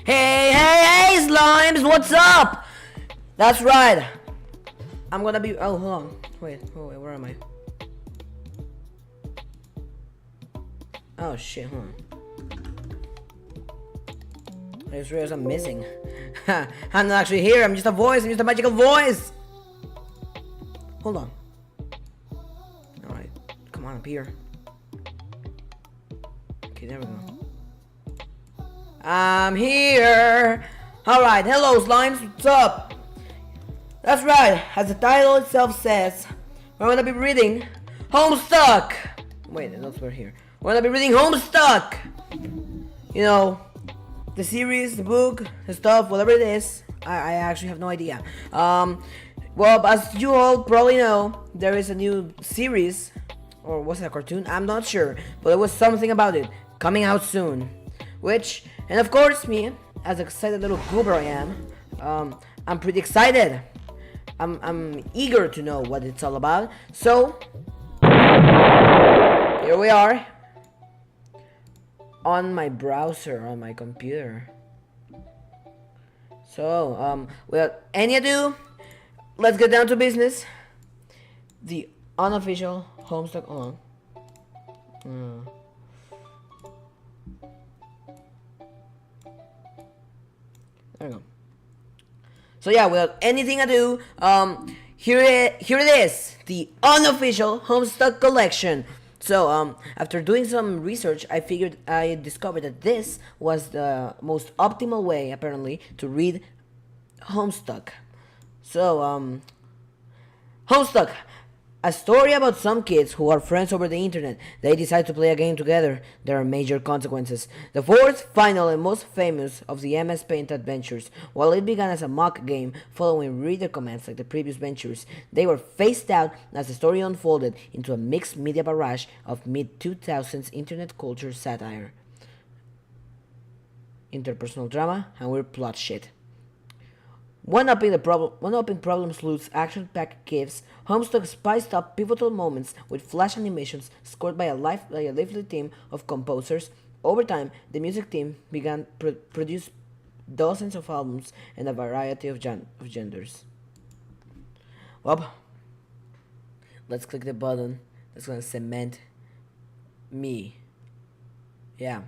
Hey, slimes, what's up? That's right. I'm gonna be. Oh, hold on. Wait, where am I? Oh shit, hold on. I just realized I'm missing. I'm not actually here. I'm just a voice. I'm just a magical voice. Hold on. Alright, come on, up here. Okay, there we go. I'm here. Alright, hello slimes, what's up? That's right, as the title itself says, we're gonna be reading Homestuck. Wait, that's we're here. We're gonna be reading Homestuck. You know, the series, the book, the stuff, whatever it is. I actually have no idea. Well, as you all probably know, there is a new series, or was it a cartoon? I'm not sure, but there was something about it coming out soon. Which, and of course, me, as an excited little goober I am, I'm pretty excited. I'm eager to know what it's all about. So, here we are on my browser, on my computer. So, without any ado, let's get down to business. The unofficial Homestuck. Hold on. There we go. So yeah, without anything ado, here it is, the unofficial Homestuck collection. So after doing some research, I discovered that this was the most optimal way, apparently, to read Homestuck. So Homestuck, a story about some kids who are friends over the internet. They decide to play a game together. There are major consequences. The fourth, final, and most famous of the MS Paint adventures. While it began as a mock game following reader commands like the previous ventures, they were phased out as the story unfolded into a mixed media barrage of mid-2000s internet culture satire, interpersonal drama, and weird plot shit. One-upping problem sleuth's action-packed gives, Homestuck spiced up pivotal moments with flash animations scored by a lively team of composers. Over time, the music team began produce dozens of albums and a variety of genders. Well, let's click the button that's gonna cement me. Yeah.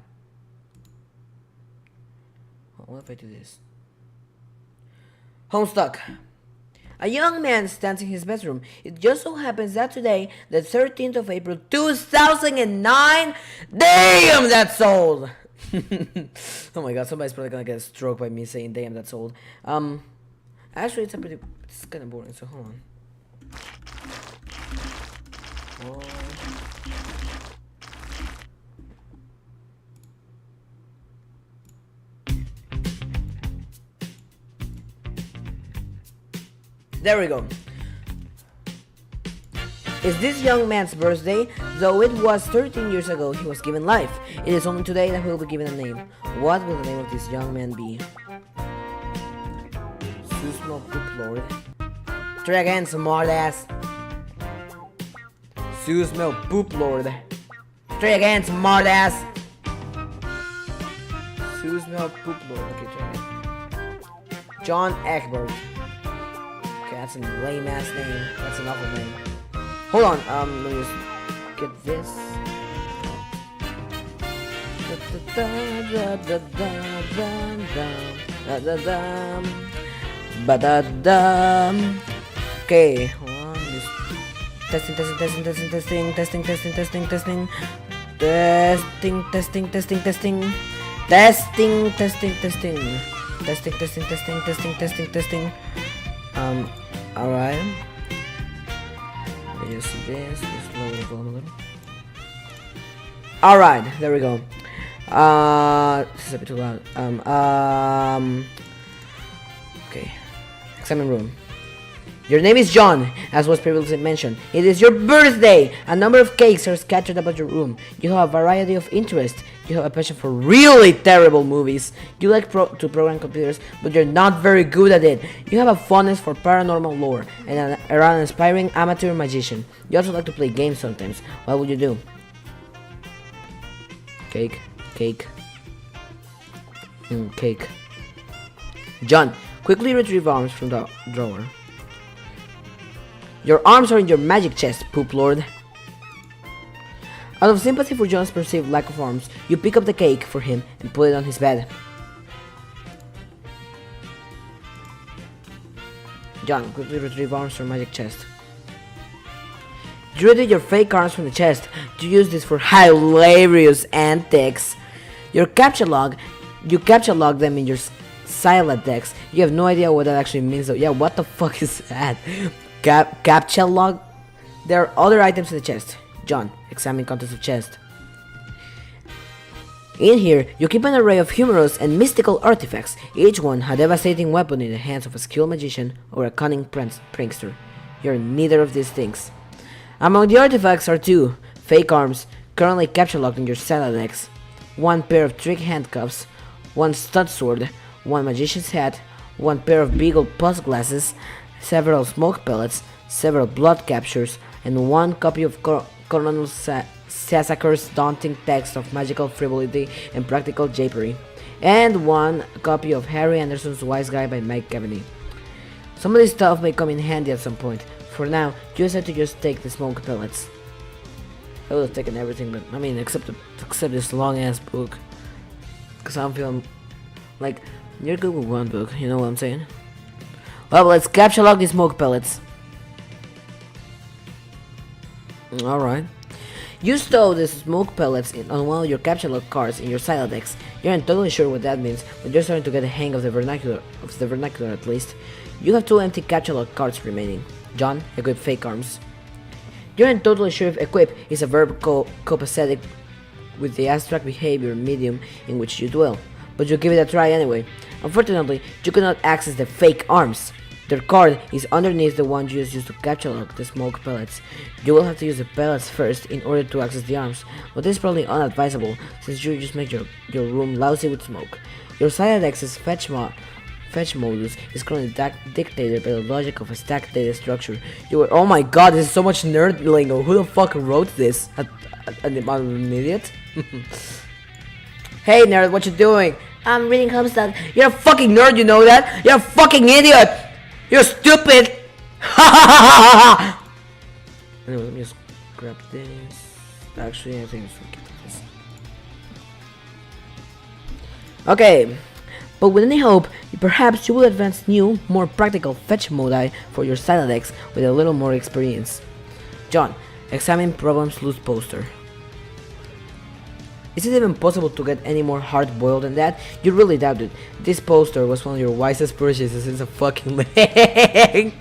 What if I do this? Homestuck. A young man stands in his bedroom. It just so happens that today, the 13th of April 2009, damn, that's old! Oh my god, somebody's probably gonna get a stroke by me saying damn, that's old. Actually, it's kind of boring, so hold on. Oh. There we go. It's this young man's birthday, though it was 13 years ago he was given life. It is only today that he will be given a name. What will the name of this young man be? Susmo Poop Lord. Try again, smartass. Susmo Poop Lord. Try again, smartass. Susmo Poop Lord. Okay, try again. John Egbert. That's a lame ass name. That's an awful name. Hold on, let me just get this. Okay, hold on. Just testing. Alright. Let me just see this. Just lower the volume a little. Alright, there we go. This is a bit too loud. Okay. Examine room. Your name is John, as was previously mentioned. It is your birthday! A number of cakes are scattered about your room. You have a variety of interests. You have a passion for really terrible movies. You like to program computers, but you're not very good at it. You have a fondness for paranormal lore, and are an aspiring amateur magician. You also like to play games sometimes. What would you do? Cake. Cake. Cake. John, quickly retrieve arms from the drawer. Your arms are in your magic chest, Poop Lord. Out of sympathy for John's perceived lack of arms, you pick up the cake for him and put it on his bed. John, quickly retrieve arms from magic chest. You retrieve your fake arms from the chest. You use this for hilarious antics. You capture log them in your silent decks. You have no idea what that actually means though. Yeah, what the fuck is that? Capture log? There are other items in the chest. John, examine contents of chest. In here, you keep an array of humorous and mystical artifacts, each one a devastating weapon in the hands of a skilled magician or a cunning prankster. You're neither of these things. Among the artifacts are 2 fake arms, currently capture locked in your salad decks, 1 pair of trick handcuffs, 1 stud sword, 1 magician's hat, 1 pair of beagle pus glasses, several smoke pellets, several blood captures, and 1 copy of Colonel Sassaker's daunting text of magical frivolity and practical japery, and 1 copy of Harry Anderson's Wise Guy by Mike Cavany. Some of this stuff may come in handy at some point. For now, you decide to just take the smoke pellets. I would have taken everything, but I mean, except this long ass book, cause I'm feeling like you're good with 1 book. You know what I'm saying? Well, let's capture log these smoke pellets. All right. You stow the smoke pellets on one of your capture log cards in your side decks. You aren't totally sure what that means, but you're starting to get the hang of the vernacular at least. You have 2 empty capture log cards remaining. John, equip fake arms. You aren't totally sure if equip is a verb copacetic with the abstract behavior medium in which you dwell, but you give it a try anyway. Unfortunately, you cannot access the fake arms. Their card is underneath the one you just used to capture log the smoke pellets. You will have to use the pellets first in order to access the arms, but this is probably unadvisable since you just make your room lousy with smoke. Your side X's fetch modus is currently dictated by the logic of a stacked data structure. Oh my god, this is so much nerd lingo. Who the fuck wrote this? An idiot? Hey nerd, what you doing? I'm reading Homestuck. You're a fucking nerd, you know that? You're a fucking idiot! You're stupid! Anyway, let me just grab this. Actually, I think I should keep this. Okay. But with any hope, perhaps you will advance new, more practical fetch modi for your side decks with a little more experience. John, examine Problem's loose poster. Is it even possible to get any more hard-boiled than that? You really doubt it. This poster was one of your wisest purchases since a fucking leg.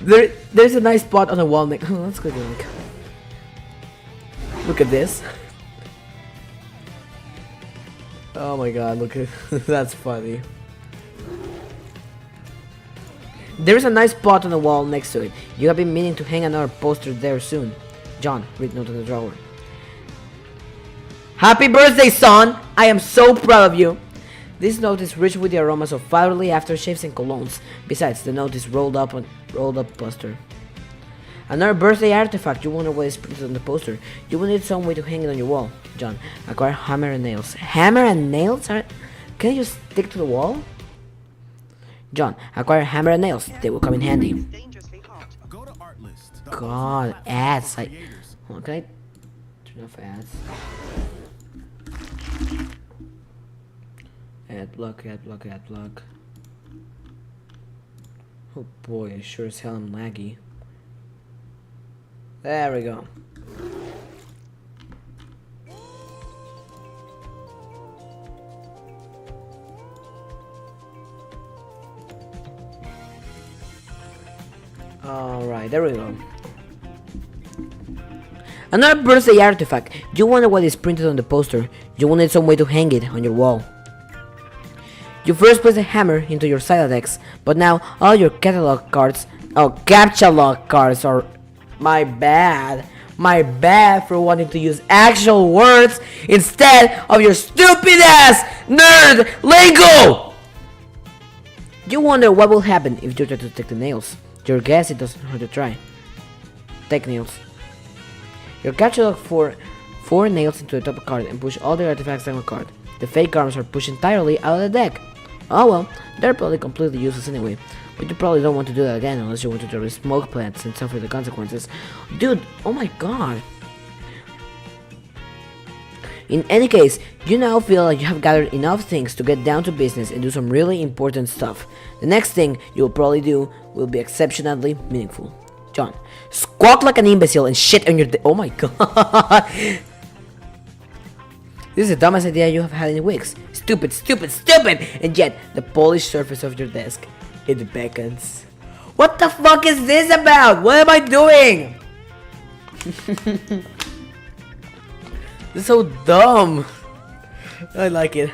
There's a nice spot on the wall next. Oh, let's go to link. Look at this. Oh my god, look at that's funny. There's a nice spot on the wall next to it. You have been meaning to hang another poster there soon. John, read note in the drawer. Happy birthday, son! I am so proud of you. This note is rich with the aromas of fatherly aftershaves and colognes. Besides, the note is rolled up poster. Another birthday artifact. You wonder what is printed on the poster. You will need some way to hang it on your wall. John, acquire hammer and nails. Hammer and nails? Can you just stick to the wall? John, acquire hammer and nails. They will come in handy. God, ads. Can I turn off ads? Ad block. Oh boy, I sure as hell am laggy. There we go. Alright, there we go. Another birthday artifact. You wonder what is printed on the poster. You will need some way to hang it on your wall. You first place the hammer into your side decks, but now all your catalog cards, capture log cards are... My bad for wanting to use actual words instead of your stupid ass nerd lingo! You wonder what will happen if you try to take the nails. Your guess, it doesn't hurt to try. Take nails. Your capture log 4 nails into the top card and push all the artifacts down the card. The fake arms are pushed entirely out of the deck. Oh well, they're probably completely useless anyway. But you probably don't want to do that again unless you want to totally smoke plants and suffer the consequences. Dude, oh my god. In any case, you now feel like you have gathered enough things to get down to business and do some really important stuff. The next thing you'll probably do will be exceptionally meaningful. John, squawk like an imbecile and shit on your oh my god. This is the dumbest idea you have had in weeks. Stupid, stupid, stupid! And yet, the polished surface of your desk, it beckons. What the fuck is this about? What am I doing? This is so dumb. I like it.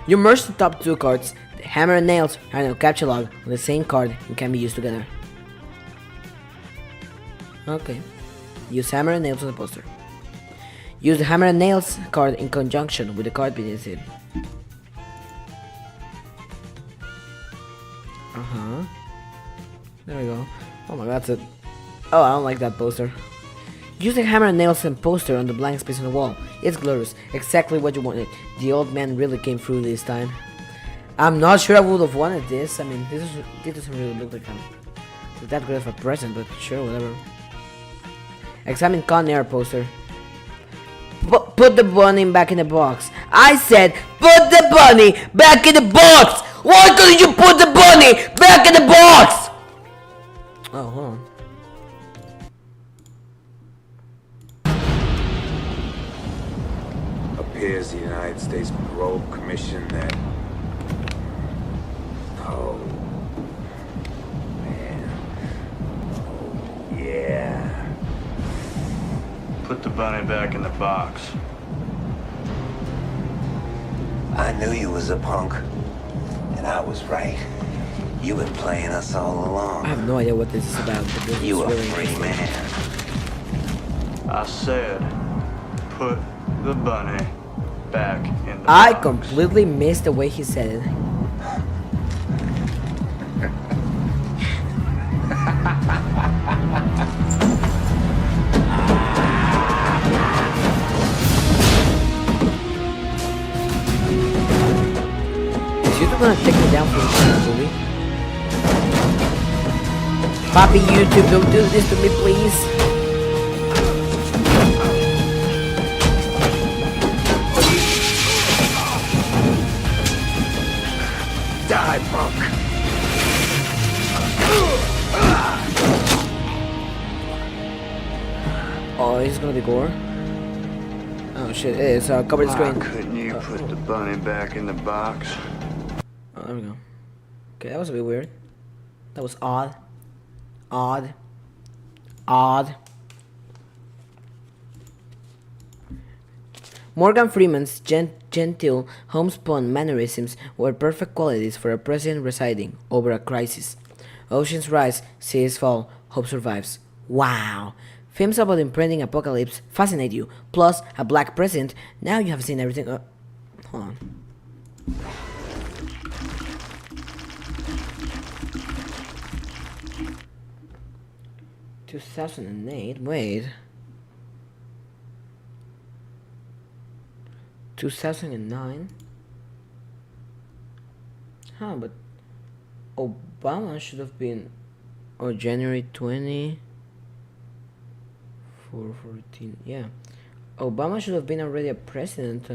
You merge the top two cards, the hammer and nails, and a capture log on the same card and can be used together. Okay. Use hammer and nails on the poster. Use the hammer and nails card in conjunction with the card beneath it. There we go. Oh my god, that's it. Oh, I don't like that poster. Use the hammer and nails and poster on the blank space on the wall. It's glorious. Exactly what you wanted. The old man really came through this time. I'm not sure I would have wanted this. I mean, this doesn't really look like that good of a present, but sure, whatever. Examine Con Air poster. Put the bunny back in the box. I said, put the bunny back in the box! Why couldn't you put the bunny back in the box? Oh, hold on. Appears the United States Parole Commission that... Oh, man. Oh, yeah. Put the bunny back in the box. I knew you was a punk, and I was right. You've been playing us all along. I have no idea what this is about, but this You is a really free man. I said, put the bunny back in the I box. completely missed the way he said it. Is YouTube gonna take me down for this movie? Papi YouTube, don't do this to me, please. Die, punk! Oh, he's gonna be gore. Oh shit, it's covered the Why screen. couldn't you put the bunny back in the box? Oh, there we go. Okay, that was a bit weird. That was odd. Odd. Odd. Morgan Freeman's genteel, homespun mannerisms were perfect qualities for a president residing over a crisis. Oceans rise, seas fall, hope survives. Wow! Films about impending apocalypse fascinate you. Plus, a black president. Now you have seen everything. Hold on. ...2008, wait... 2009? Huh, but... Obama should have been... Oh, January 20... 414, yeah. Obama should have been already a president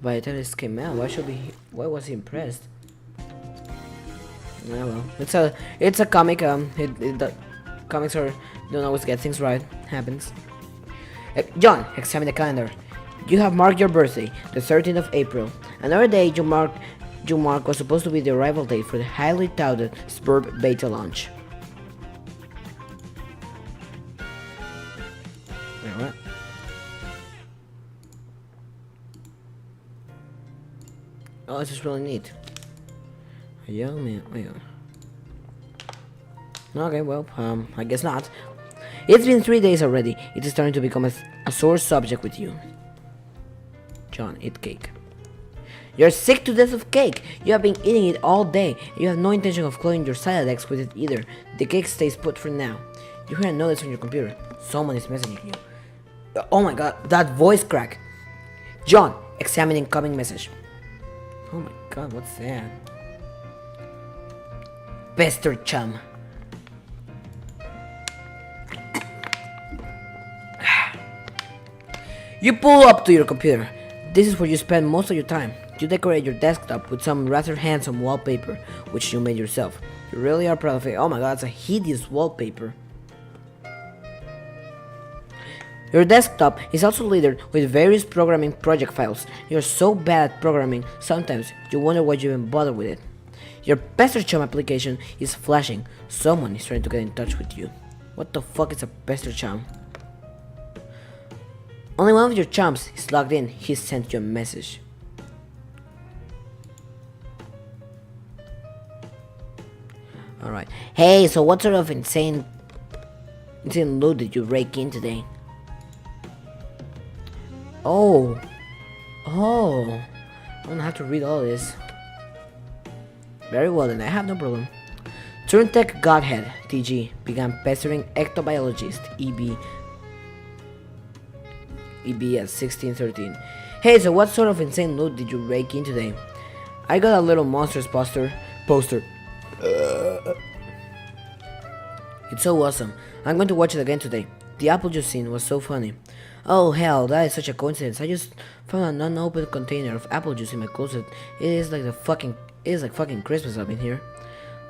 by the time this came out. Why was he impressed? Yeah, well, it's a comic. The comics don't always get things right. Happens. John, examine the calendar. You have marked your birthday, the 13th of April. Another day you mark was supposed to be the arrival date for the highly touted Spurb beta launch. Wait, what? Oh, this is really neat. A young man. Wait. Okay, well, I guess not. It's been 3 days already. It is starting to become a sore subject with you. John, eat cake. You're sick to death of cake. You have been eating it all day. You have no intention of clogging your salad eggs with it either. The cake stays put for now. You hear a notice on your computer. Someone is messaging you. Oh my god, that voice crack. John, examining incoming message. Oh my god, what's that? Pester chum. You pull up to your computer. This is where you spend most of your time. You decorate your desktop with some rather handsome wallpaper, which you made yourself. You really are proud of it. Oh my god, it's a hideous wallpaper. Your desktop is also littered with various programming project files. You're so bad at programming, sometimes you wonder why you even bother with it. Your Pester Chum application is flashing. Someone is trying to get in touch with you. What the fuck is a Pester Chum? Only one of your chums is logged in. He sent you a message. Alright. Hey, so what sort of insane loot did you rake in today? Oh. I'm gonna have to read all this. Very well then, I have no problem. Turntech Godhead, TG, began pestering ectobiologist, EB at 1613. Hey, so what sort of insane loot did you rake in today? I got a little monsters poster. It's so awesome. I'm going to watch it again today. The apple juice scene was so funny. Oh hell, that is such a coincidence. I just found an unopened container of apple juice in my closet. It is like fucking Christmas up in here.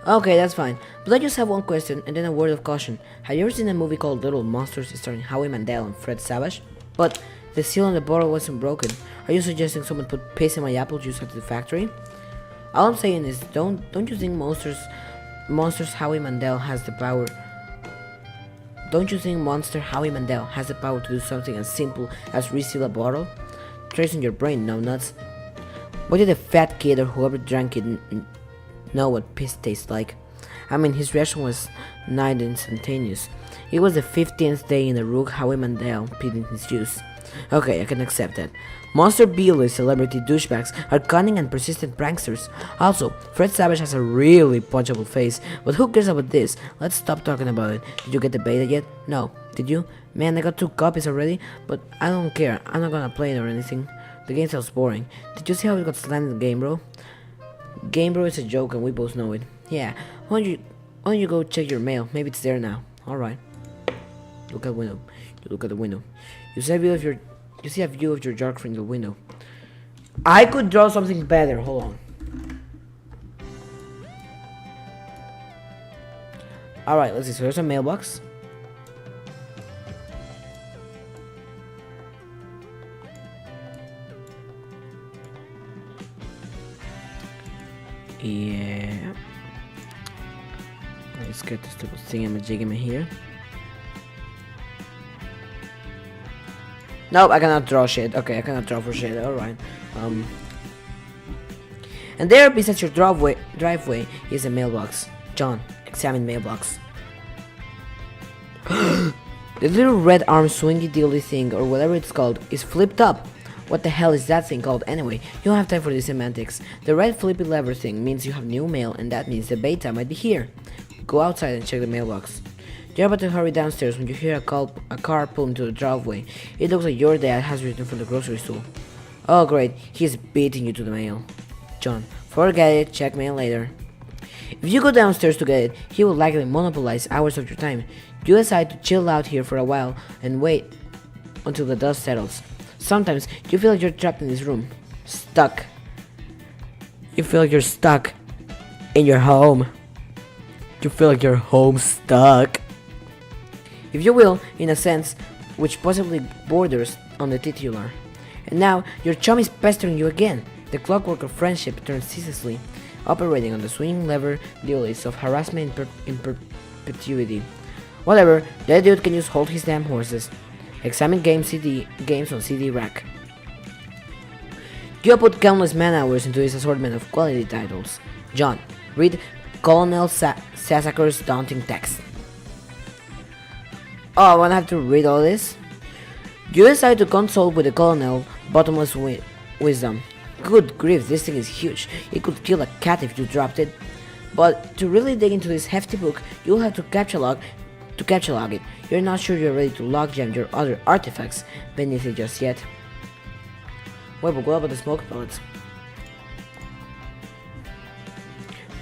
Okay, that's fine. But I just have one question and then a word of caution. Have you ever seen a movie called Little Monsters starring Howie Mandel and Fred Savage? But the seal on the bottle wasn't broken. Are you suggesting someone put piss in my apple juice at the factory? All I'm saying is, don't you think Monsters Howie Mandel has the power? Don't you think Monster Howie Mandel has the power to do something as simple as reseal a bottle? Trace in your brain, no nuts. What did the fat kid or whoever drank it know what piss tastes like? I mean, his reaction was nigh instantaneous. It was the 15th day in a rook Howie Mandel peed in his juice. Okay, I can accept that. Monster B-list celebrity douchebags are cunning and persistent pranksters. Also, Fred Savage has a really punchable face, but who cares about this? Let's stop talking about it. Did you get the beta yet? No. Did you? Man, I got 2 copies already, but I don't care. I'm not gonna play it or anything. The game sounds boring. Did you see how it got slammed in the Game Bro? Game Bro is a joke and we both know it. Yeah, why don't you go check your mail? Maybe it's there now. Alright. Look at the window. You look at the window. You see a view of your yard from the window. I could draw something better. Hold on. Alright, let's see. So there's a mailbox. Yeah. Let's get this little thingamajigama here. Nope, I cannot draw shit. Okay, I cannot draw for shit. Alright. And there, beside your driveway, is a mailbox. John, examine mailbox. The little red arm swingy dealy thing, or whatever it's called, is flipped up. What the hell is that thing called anyway? You don't have time for these semantics. The red flippy lever thing means you have new mail, and that means the beta might be here. Go outside and check the mailbox. You're about to hurry downstairs when you hear a car pull into the driveway. It looks like your dad has returned from the grocery store. Oh great, he's beating you to the mail. John, forget it, check mail later. If you go downstairs to get it, he will likely monopolize hours of your time. You decide to chill out here for a while and wait until the dust settles. Sometimes you feel like you're trapped in this room. Stuck. You feel like you're stuck in your home. You feel like your home stuck. If you will, in a sense, which possibly borders on the titular. And now, your chum is pestering you again. The clockwork of friendship turns ceaselessly, operating on the swinging lever dealies of harassment in perpetuity. Whatever, that dude can just hold his damn horses. Examine games on CD rack. You put countless man hours into this assortment of quality titles. John, read Colonel Sassaker's daunting text. Oh, I wanna have to read all this? You decide to consult with the Colonel Bottomless Wisdom. Good grief, this thing is huge. It could kill a cat if you dropped it. But to really dig into this hefty book, you'll have to capture log it. You're not sure you're ready to logjam your other artifacts beneath it just yet. Wait, but what about the smoke pellets?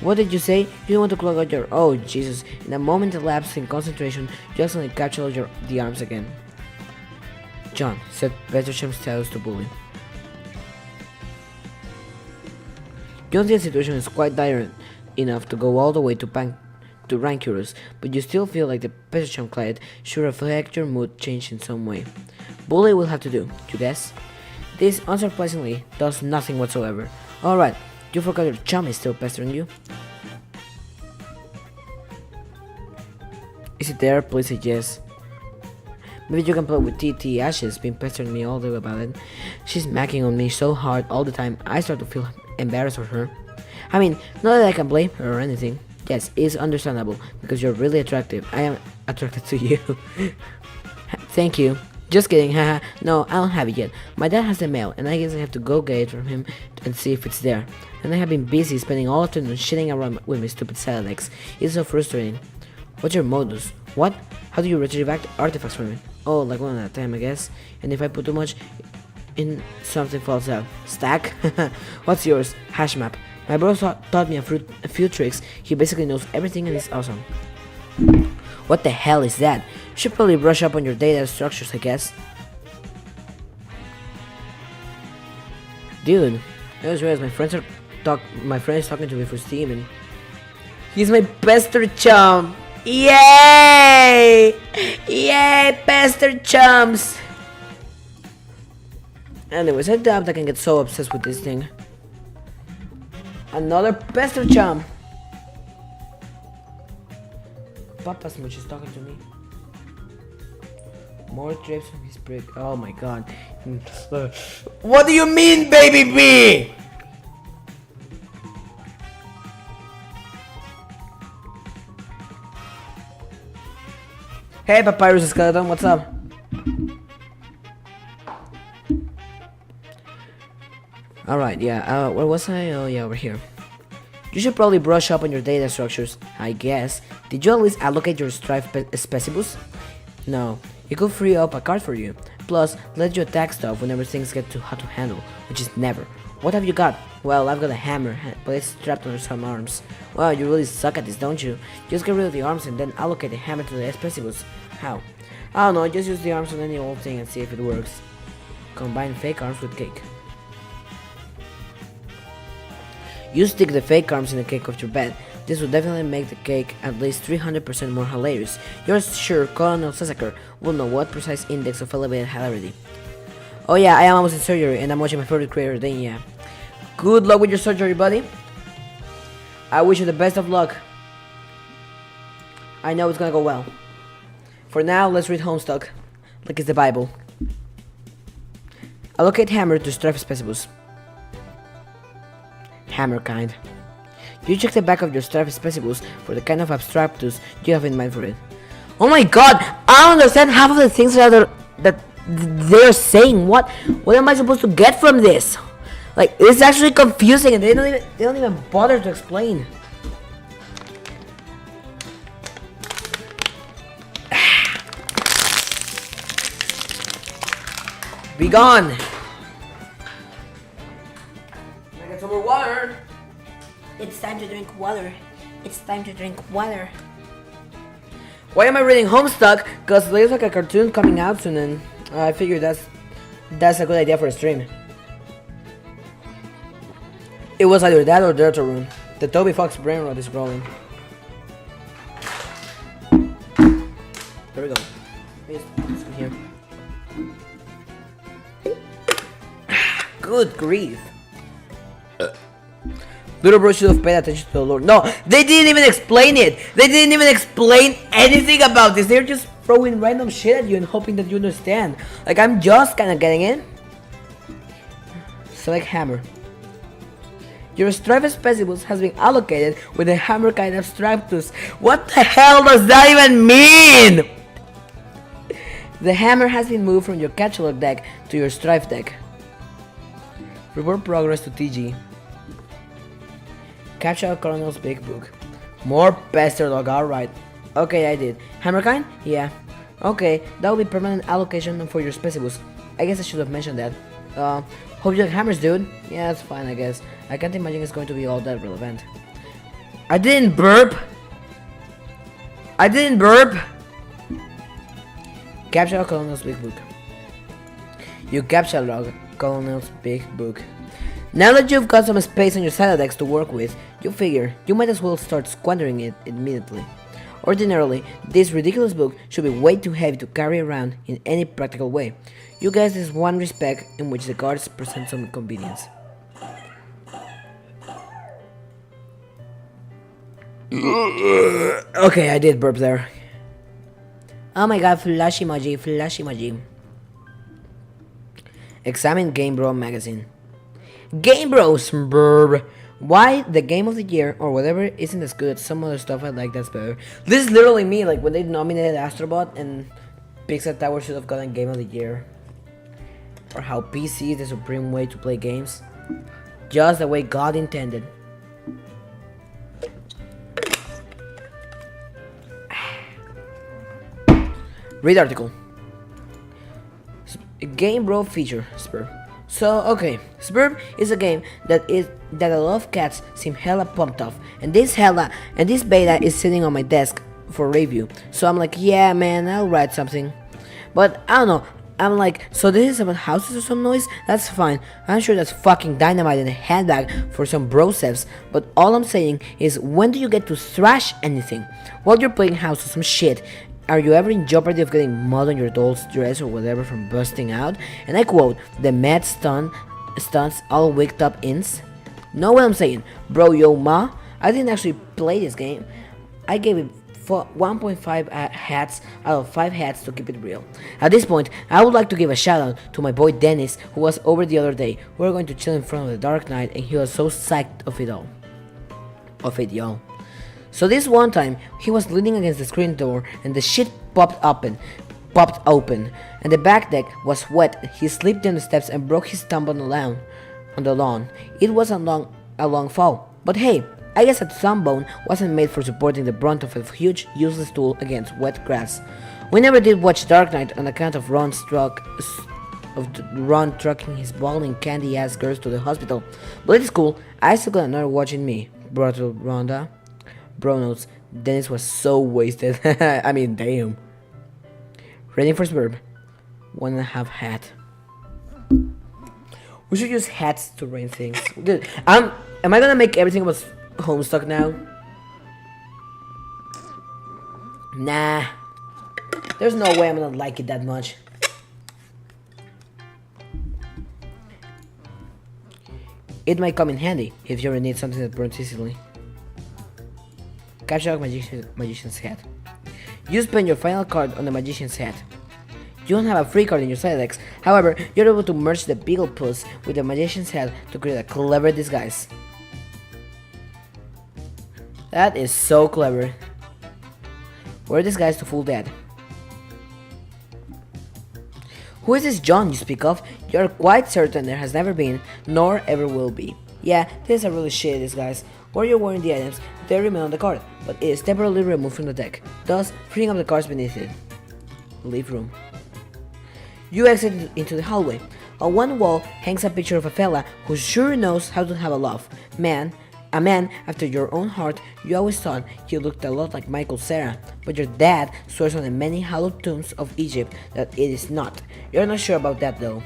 What did you say? You don't want to clog out your... Oh, Jesus. In a moment elapsed in concentration, you accidentally captured the arms again. John, said Petrochem's status to Bully. You know the situation is quite dire enough to go all the way to rancorous, but you still feel like the Petrochem client should reflect your mood change in some way. Bully will have to do, you guess? This, unsurprisingly, does nothing whatsoever. Alright, you forgot your chum is still pestering you? Is it there? Please say yes. Maybe you can play with TT Ashes, been pestering me all day about it. She's macking on me so hard all the time, I start to feel embarrassed for her. I mean, not that I can blame her or anything. Yes, it's understandable, because you're really attractive. I am attracted to you. Thank you. Just kidding, haha. No, I don't have it yet. My dad has the mail, and I guess I have to go get it from him and see if it's there. And I have been busy spending all afternoon shitting around with my stupid salad eggs. It's so frustrating. What's your modus? What? How do you retrieve artifacts from it? Oh, like one at a time, I guess. And if I put too much in, something falls out. Stack? What's yours? Hash map. My brother taught me a few tricks. He basically knows everything and is awesome. What the hell is that? You should probably brush up on your data structures, I guess. Dude, I just realized my friend is talking to me for Steam and he's my pester chum. Yay! Yay, pester chums! Anyways, I doubt I can get so obsessed with this thing. Another pester chum. Papa Smooch is talking to me. More trips from his brick. Oh my god. What do you mean, baby B? Hey, Papyrus Skeleton, what's up? Alright, yeah, where was I? Oh, yeah, over here. You should probably brush up on your data structures, I guess. Did you at least allocate your strife specibus? No, it could free up a card for you. Plus, let you attack stuff whenever things get too hot to handle, which is never. What have you got? Well, I've got a hammer, but it's strapped under some arms. Wow, you really suck at this, don't you? Just get rid of the arms and then allocate the hammer to the specibus. How? I don't know, just use the arms on any old thing and see if it works. Combine fake arms with cake. You stick the fake arms in the cake of your bed. This will definitely make the cake at least 300% more hilarious. You're sure Colonel Sasaker will know what precise index of elevated hilarity. Oh yeah, I am almost in surgery and I'm watching my favorite creator, then yeah. Good luck with your surgery, buddy. I wish you the best of luck. I know it's gonna go well. For now, let's read Homestuck, like it's the Bible. Allocate hammer to strife specibus. Hammer kind. You check the back of your strife specibus for the kind of abstractus you have in mind for it. Oh my god! I don't understand half of the things that they're saying. What am I supposed to get from this? Like, it's actually confusing and they don't even bother to explain. Be gone! Can I get some more water? It's time to drink water. It's time to drink water. Why am I reading Homestuck? Because there's like a cartoon coming out soon and I figured that's a good idea for a stream. It was either that or Delta Rune. The Toby Fox brain rot is growing. There we go. Please, come here. Good grief. Little bro should have paid attention to the Lord. No, they didn't even explain it. They didn't even explain anything about this. They're just throwing random shit at you and hoping that you understand. Like, I'm just kind of getting it. Select hammer. Your strife specibus has been allocated with a hammer kind of abstractus. What the hell does that even mean? The hammer has been moved from your catalog deck to your strife deck. Report progress to TG. Capture Colonel's big book. More pester dog, alright. Okay, I did. Hammer kind? Yeah. Okay, that will be permanent allocation for your specibus. I guess I should have mentioned that. Hope you like hammers, dude. Yeah, that's fine, I guess. I can't imagine it's going to be all that relevant. I didn't burp. I didn't burp. Capture Colonel's big book. You capture Colonel's big book. Now that you've got some space on your Cylodex to work with, you figure you might as well start squandering it immediately. Ordinarily, this ridiculous book should be way too heavy to carry around in any practical way. You guess there's one respect in which the guards present some inconvenience. Okay, I did burp there. Oh my god, flash emoji, flash emoji. Examine Game Bro magazine. Game Bros, brr. Why the game of the year or whatever isn't as good as some other stuff I like that's better. This is literally me, like when they nominated Astrobot and Pixar Tower should have gotten game of the year. Or how PC is the supreme way to play games. Just the way God intended. Read article. Game Bro feature Spur. So okay, Spur is a game that a lot of cats seem hella pumped off, and this beta is sitting on my desk for review. So I'm like, yeah man, I'll write something. But I don't know. I'm like, so this is about houses or some noise? That's fine. I'm sure that's fucking dynamite in a handbag for some brosevs. But all I'm saying is, when do you get to thrash anything? While you're playing house or some shit, are you ever in jeopardy of getting mud on your doll's dress or whatever from busting out? And I quote, the mad stunts all wicked up ins? Know what I'm saying? Bro, yo ma, I didn't actually play this game. I gave it 1.5 hats out of 5 hats to keep it real. At this point, I would like to give a shout out to my boy Dennis, who was over the other day. We were going to chill in front of the Dark Knight and he was so psyched of it all. Y'all. So this one time, he was leaning against the screen door and the shit popped open, and the back deck was wet. He slipped down the steps and broke his thumb on the lawn. It was a long fall, but hey, I guess a thumb bone wasn't made for supporting the brunt of a huge, useless tool against wet grass. We never did watch Dark Knight on account of Ron trucking his balding candy-ass girls to the hospital, but it's cool. I still got another watching me, broughton Rhonda. Bro notes, Dennis was so wasted. I mean, damn. Ready for Spurb. 1.5 hat. We should use hats to rain things. Dude, am I gonna make everything about Homestuck now? Nah. There's no way I'm gonna like it that much. It might come in handy if you ever need something that burns easily. Capture Magician's Hat. You spend your final card on the Magician's Hat. You don't have a free card in your Cylodex, however, you're able to merge the Beagle Puss with the Magician's Hat to create a clever disguise. That is so clever. Wear disguise to fool Dad. Who is this John you speak of? You're quite certain there has never been, nor ever will be. Yeah, this is a really shitty disguise. Where you're wearing the items, they remain on the card, but it is temporarily removed from the deck, thus freeing up the cards beneath it. Leave room. You exit into the hallway. On one wall hangs a picture of a fella who sure knows how to have a love. A man after your own heart. You always thought he looked a lot like Michael Cera, but your dad swears on the many hallowed tombs of Egypt that it is not. You're not sure about that though.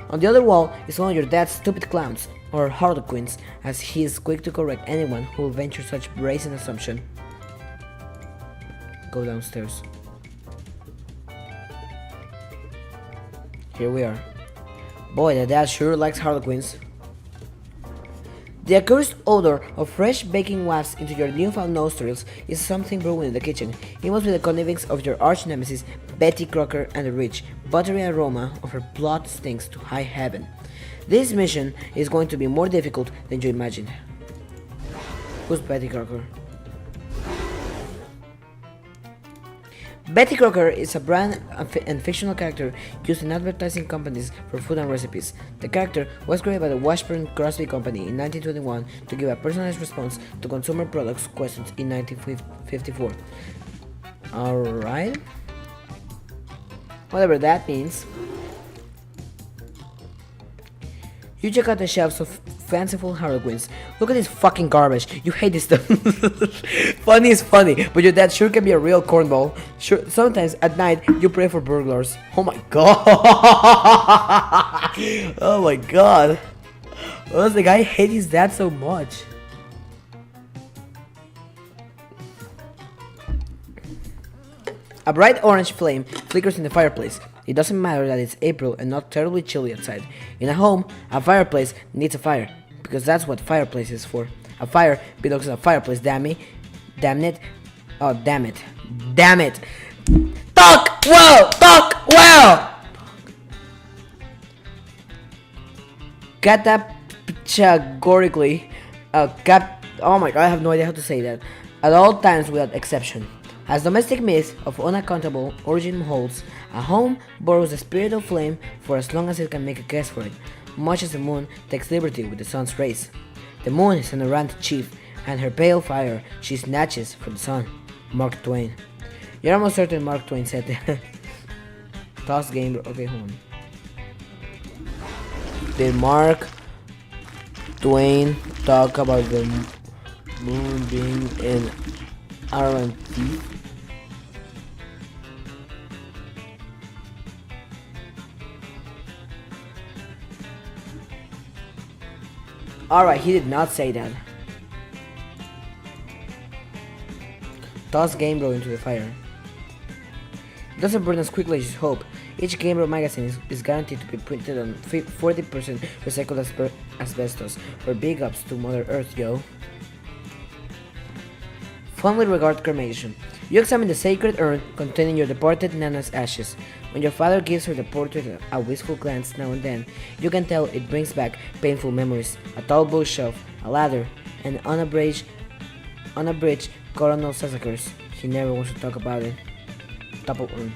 On the other wall is one of your dad's stupid clowns, or harlequins, as he is quick to correct anyone who will venture such brazen assumption. Go downstairs. Here we are. Boy, the dad sure likes harlequins. The accursed odor of fresh baking wafts into your newfound nostrils is something brewing in the kitchen. It must be the connivance of your arch nemesis, Betty Crocker, and the rich, buttery aroma of her blood stinks to high heaven. This mission is going to be more difficult than you imagined. Who's Betty Crocker? Betty Crocker is a brand and fictional character used in advertising companies for food and recipes. The character was created by the Washburn Crosby Company in 1921 to give a personalized response to consumer products questions in 1954. Alright. Whatever that means. You check out the shelves of fanciful Harlequins. Look at this fucking garbage. You hate this stuff. Funny is funny, but your dad sure can be a real cornball. Sure, sometimes at night you pray for burglars. Oh my god. Oh my god. Why does the guy hate his dad so much? A bright orange flame flickers in the fireplace. It doesn't matter that it's April and not terribly chilly outside. In a home, a fireplace needs a fire, because that's what fireplace is for. A fire belongs to a fireplace, damn me. Damn it. Oh, damn it. Damn it. Talk well! Talk well! Categorically, oh my god, I have no idea how to say that. At all times without exception. As domestic myth of unaccountable origin holds, a home borrows the spirit of flame for as long as it can make a case for it, much as the moon takes liberty with the sun's rays. The moon is an errant chief, and her pale fire she snatches from the sun. Mark Twain. You're almost certain Mark Twain said that. Toss game. Okay, hold on. Did Mark Twain talk about the moon being an errant thief? Alright, he did not say that. Toss Game Bro into the fire. It doesn't burn as quickly as you hope. Each Game Bro magazine is guaranteed to be printed on 40% recycled asbestos. For big ups to Mother Earth, yo. Fondly regard cremation. You examine the sacred urn containing your departed Nana's ashes. When your father gives her the portrait a wistful glance now and then, you can tell it brings back painful memories. A tall bookshelf, a ladder, and unabridged coronal massacres. He never wants to talk about it. Topple urn.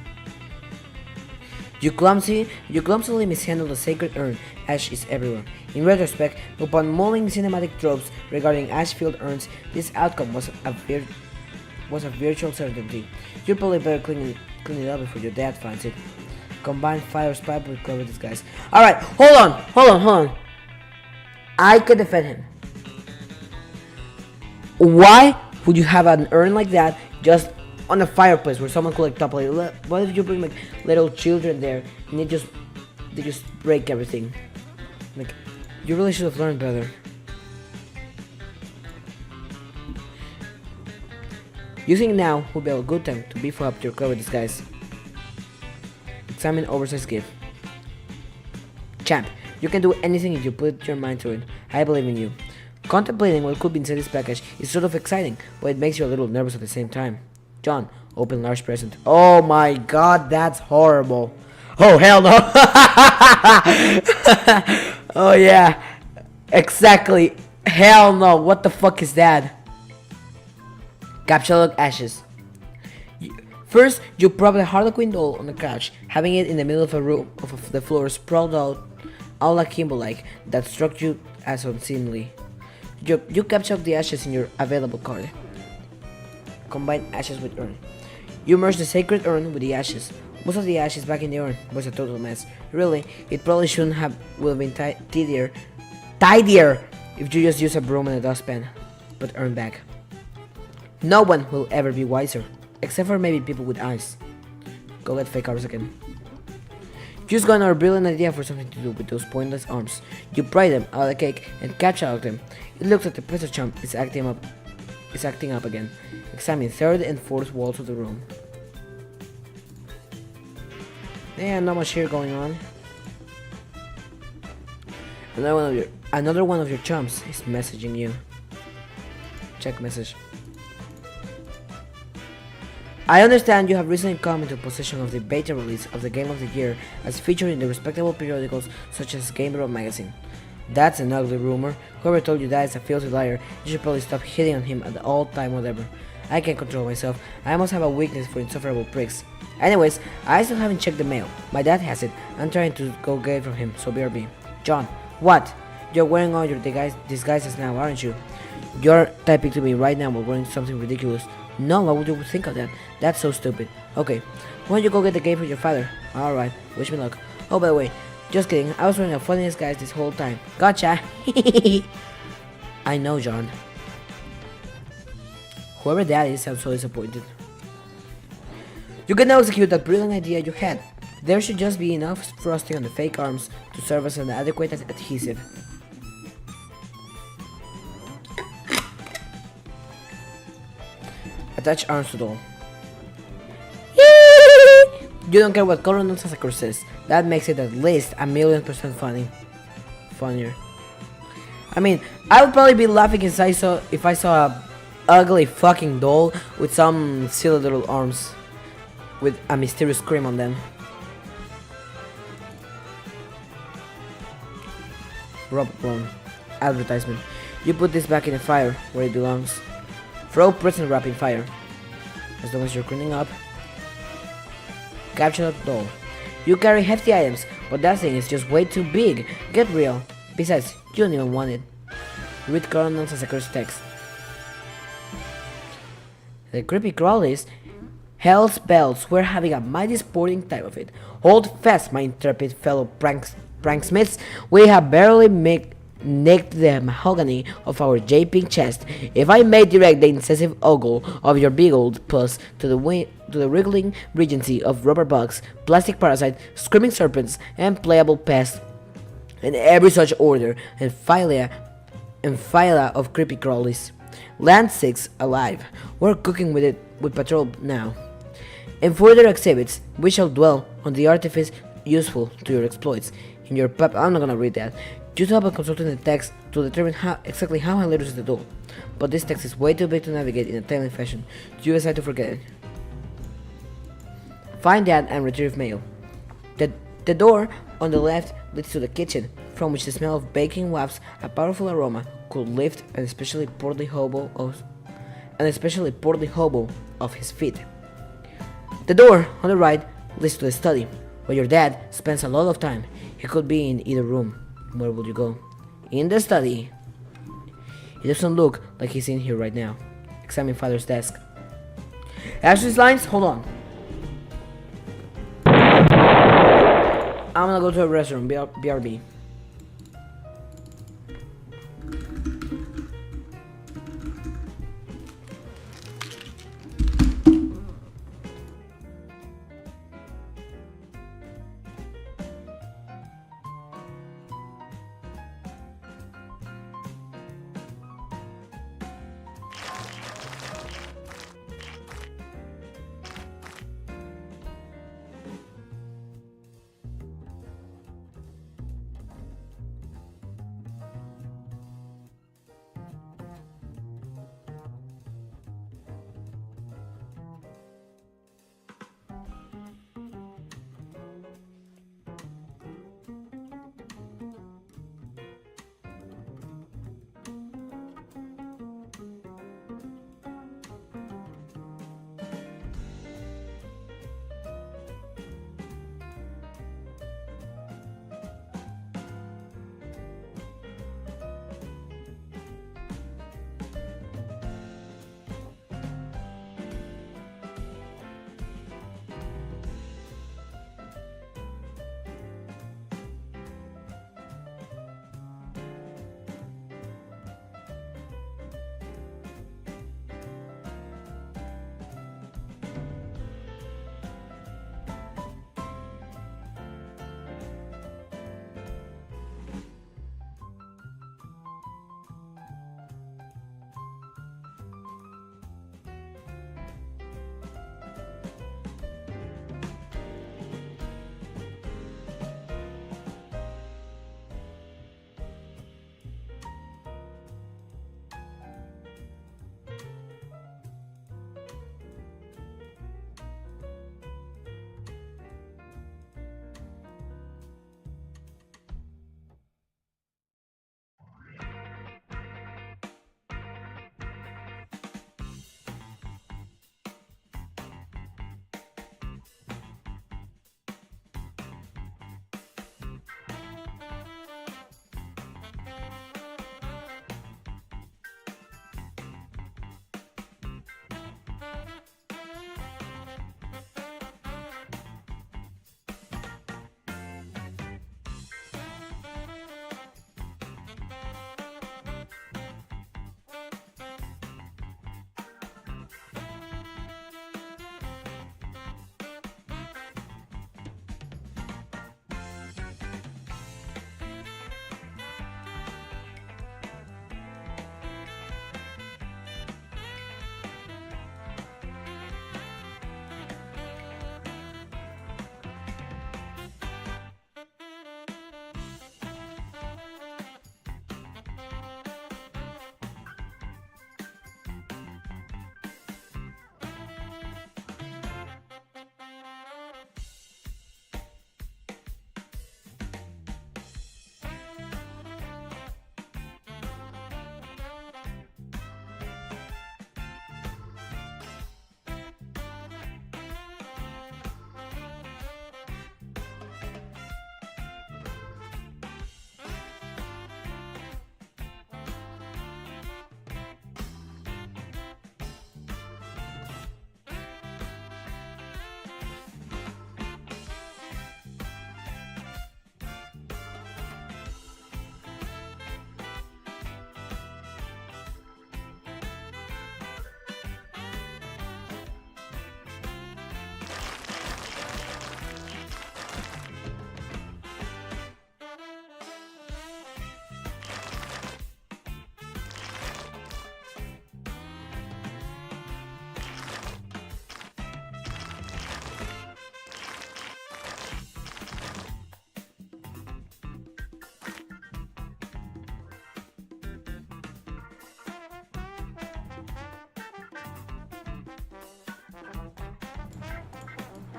You clumsily mishandle the sacred urn. Ash is everywhere. In retrospect, upon mulling cinematic tropes regarding ash-filled urns, this outcome was a virtual certainty. You probably better clean it up before your dad finds it. Combine fire's pipe with clever disguise. Alright, hold on. I could defend him. Why would you have an urn like that just on a fireplace where someone could like topple it? What if you bring like little children there and they just break everything? Like, you really should have learned better. Using now would be a good time to beef up your clever disguise. Examine oversized gift. Champ, you can do anything if you put your mind to it. I believe in you. Contemplating what could be inside this package is sort of exciting, but it makes you a little nervous at the same time. John, open large present. Oh my god, that's horrible. Oh hell no. Oh yeah. Exactly. Hell no. What the fuck is that? Capture ashes. First, you prop the Harlequin doll on the couch, having it in the middle of a room of the floor sprawled out, all akimbo-like, that struck you as unseemly. You capture the ashes in your available card. Combine ashes with urn. You merge the sacred urn with the ashes. Most of the ashes back in the urn was a total mess. Really, it probably shouldn't have would have been tidier if you just use a broom and a dustpan. But urn back. No one will ever be wiser, except for maybe people with eyes. Go get fake arms again. Just got another brilliant idea for something to do with those pointless arms. You pry them out of the cake and catch out of them. It looks like the peso chump is acting up again. Examine third and fourth walls of the room. Yeah, not much here going on. Another one of your chumps is messaging you. Check message. I understand you have recently come into possession of the beta release of the Game of the Year as featured in the respectable periodicals such as Game Bro magazine. That's an ugly rumor. Whoever told you that is a filthy liar. You should probably stop hitting on him at all time whatever. I can't control myself. I must have a weakness for insufferable pricks. Anyways, I still haven't checked the mail. My dad has it. I'm trying to go get it from him, so BRB. John, what? You're wearing all your disguises now, aren't you? You're typing to me right now while wearing something ridiculous. No, why would you think of that? That's so stupid. Okay, why don't you go get the game for your father? Alright, wish me luck. Oh, by the way, Just kidding, I was wearing a funny disguise this whole time. Gotcha! I know, John. Whoever that is, I'm so disappointed. You can now execute that brilliant idea you had. There should just be enough frosting on the fake arms to serve as an adequate adhesive. Attach arms to doll. You don't care what Colonel Sasakura says. That makes it at least 1,000,000% funnier. I mean, I would probably be laughing if I saw a ugly fucking doll with some silly little arms with a mysterious scream on them. Robot clone. Advertisement. You put this back in the fire where it belongs. Throw present wrap in fire. As long as you're cleaning up. Capture that doll. You carry hefty items, but that thing is just way too big. Get real. Besides, you don't even want it. Read Colonel Sasakura's text. The creepy crawlies, hell's bells, we're having a mighty sporting time of it. Hold fast, my intrepid fellow pranksmiths. We have barely nicked the mahogany of our japing chest. If I may direct the incisive ogle of your big old puss to the wriggling regency of rubber bugs, plastic parasite, screaming serpents, and playable pests, and every such order and phyla of creepy crawlies. Land 6 alive. We're cooking with it with patrol now. In further exhibits, we shall dwell on the artifice useful to your exploits. In your I'm not gonna read that. Use help in consulting the text to determine exactly how hilarious is the tool. But this text is way too big to navigate in a timely fashion. You decide to forget it. Find that and retrieve mail. The door on the left leads to the kitchen, from which the smell of baking wafts, a powerful aroma, could lift an especially portly hobo off his feet. The door on the right leads to the study, where your dad spends a lot of time. He could be in either room. Where would you go? In the study. He doesn't look like he's in here right now. Examine father's desk. Ashley's lines? Hold on. I'm gonna go to a restroom. BRB.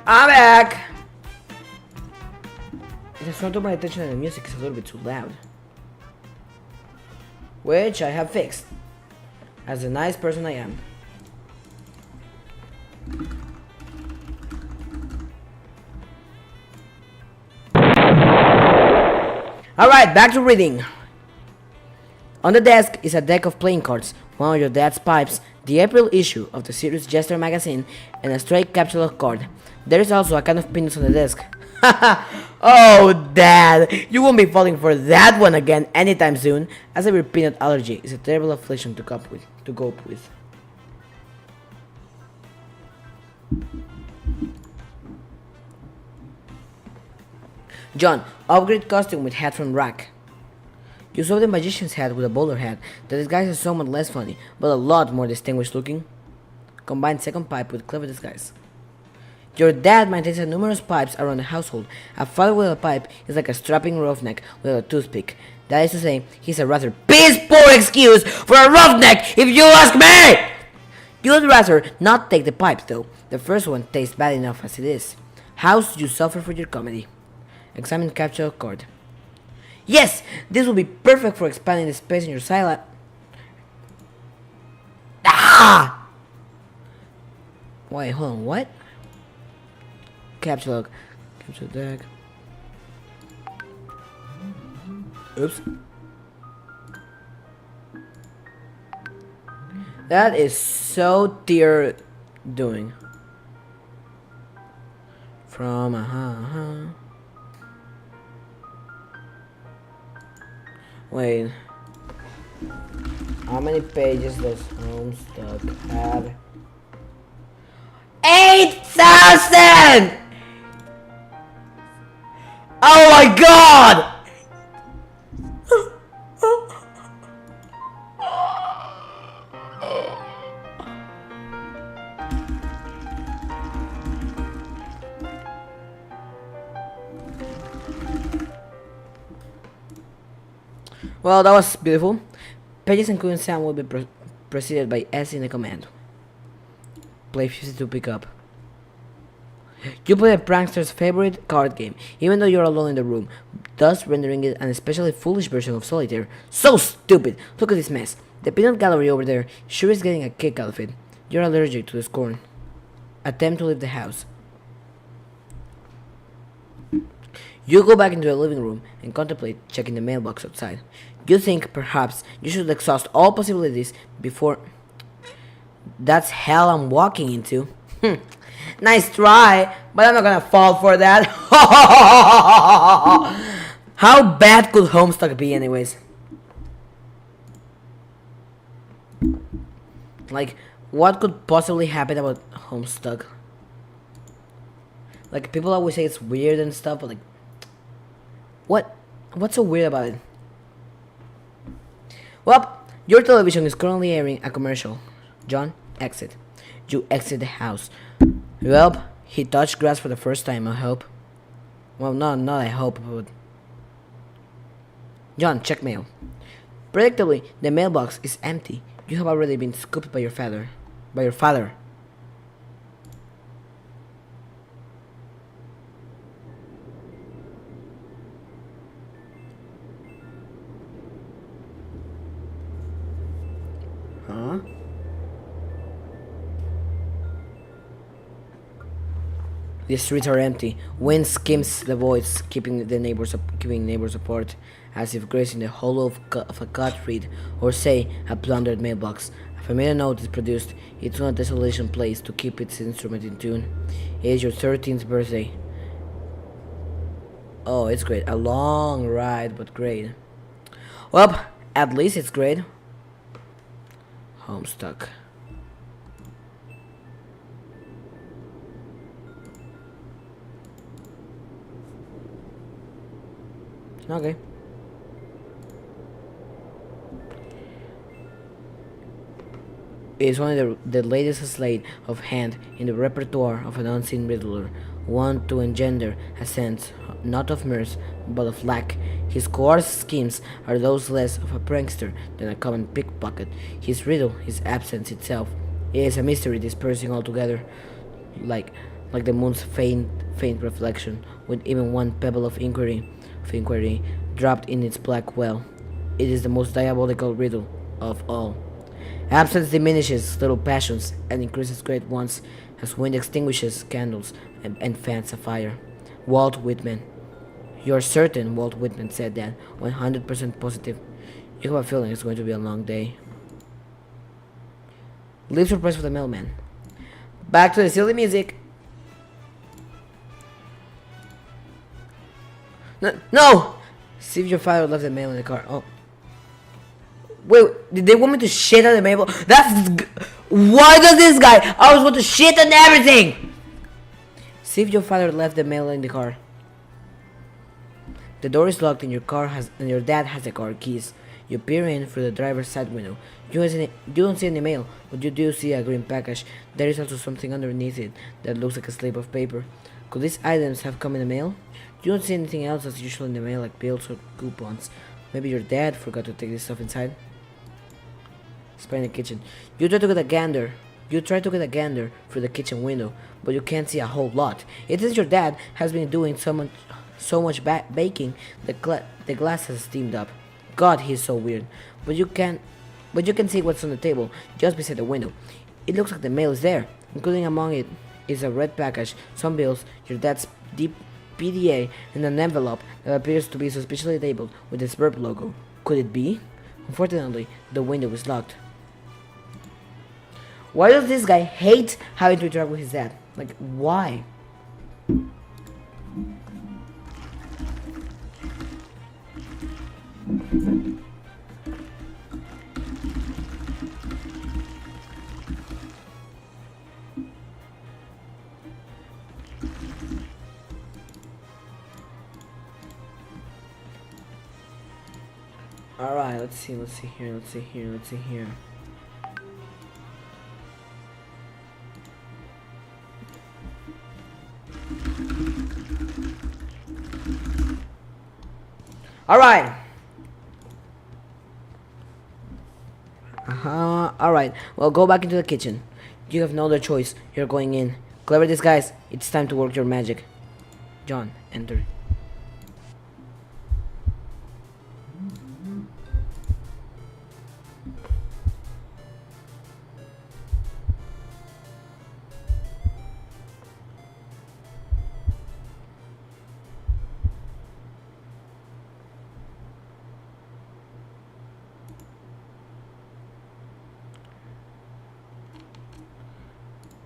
I'm back! It has not to my attention that the music is a little bit too loud. Which I have fixed. As a nice person I am. Alright, back to reading. On the desk is a deck of playing cards, one of your dad's pipes, the April issue of the series Jester magazine, and a stray capsule card. There is also a can of peanuts on the desk. Oh, Dad, you won't be falling for that one again anytime soon, as every peanut allergy is a terrible affliction to cope with. John, upgrade costume with hat from rack. You saw the magician's hat with a bowler hat. The disguise is somewhat less funny, but a lot more distinguished looking. Combine second pipe with clever disguise. Your dad maintains numerous pipes around the household. A father with a pipe is like a strapping roughneck with a toothpick. That is to say, he's a rather piss-poor excuse for a roughneck, if you ask me! You would rather not take the pipe, though. The first one tastes bad enough as it is. House you suffer for your comedy. Examine capture card. Yes, this will be perfect for expanding the space in your silo. Ah! Wait, hold on, what? Capture log. Capture deck. Oops. That is so tier doing. From Wait. How many pages does Homestuck have? 8,000! Oh my god! Well, that was beautiful. Pages including sound will be preceded by S in the command. Play 50 to pick up. You play a prankster's favorite card game, even though you're alone in the room, thus rendering it an especially foolish version of solitaire. So stupid! Look at this mess. The peanut gallery over there sure is getting a kick out of it. You're allergic to the scorn. Attempt to leave the house. You go back into the living room and contemplate checking the mailbox outside. You think perhaps you should exhaust all possibilities before... That's hell I'm walking into. Nice try, but I'm not gonna fall for that. How bad could Homestuck be anyways? Like, what could possibly happen about Homestuck? Like, people always say it's weird and stuff, but like... What's so weird about it? Well, your television is currently airing a commercial. John, exit. You exit the house. Well, he touched grass for the first time, I hope. Well, not I hope, but... John, check mail. Predictably, the mailbox is empty. You have already been scooped by your father. Huh? The streets are empty. Wind skims the voids, keeping neighbors apart, as if grazing the hollow of a cut reed, or say, a plundered mailbox. A familiar note is produced. It's not a desolation place to keep its instrument in tune. It is your 13th birthday. Oh, it's great. A long ride, but great. Well, at least it's great. Homestuck. Okay. It is only the latest slate of hand in the repertoire of an unseen riddler, one to engender a sense not of mirth but of lack. His coarse schemes are those less of a prankster than a common pickpocket. His riddle is absence itself. It is a mystery dispersing altogether, like like the moon's faint reflection, with even one pebble of inquiry dropped in its black well. It is the most diabolical riddle of all. Absence diminishes little passions and increases great ones, as wind extinguishes candles and fans a fire. Walt Whitman. You're certain Walt Whitman said that, 100% positive. You have a feeling it's going to be a long day. Leave surprise for the mailman. Back to the silly music. No! See if your father left the mail in the car. Oh. Wait, did they want me to shit on the mail? Why does this guy always want to shit on everything? See if your father left the mail in the car. The door is locked and your dad has the car keys. You peer in through the driver's side window. You don't see any mail, but you do see a green package. There is also something underneath it that looks like a slip of paper. Could these items have come in the mail? You don't see anything else as usual in the mail, like bills or coupons. Maybe your dad forgot to take this stuff inside. Spy in the kitchen. You try to get a gander through the kitchen window, but you can't see a whole lot. It is your dad has been doing so much baking, the glass has steamed up. God, he's so weird. But you can see what's on the table just beside the window. It looks like the mail is there, including among it is a red package, some bills, your dad's deep PDA, and an envelope that appears to be suspiciously labeled with the Sburp logo. Could it be? Unfortunately, the window is locked. Why does this guy hate having to interact with his dad? Like, why? Alright, let's see here. Alright. Alright, well, go back into the kitchen. You have no other choice. You're going in. Clever disguise. It's time to work your magic. John, enter.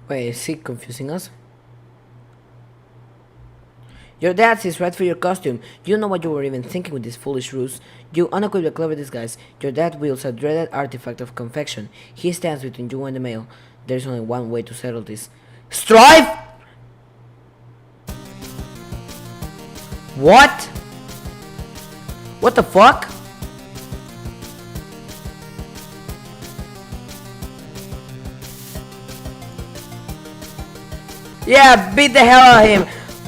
Wait, is he confusing us? Your dad sees right through your costume. You don't know what you were even thinking with this foolish ruse. You unequip the clever disguise. Your dad wields a dreaded artifact of confection. He stands between you and the mail. There's only one way to settle this. Strive! What? What the fuck? Yeah, beat the hell out of him.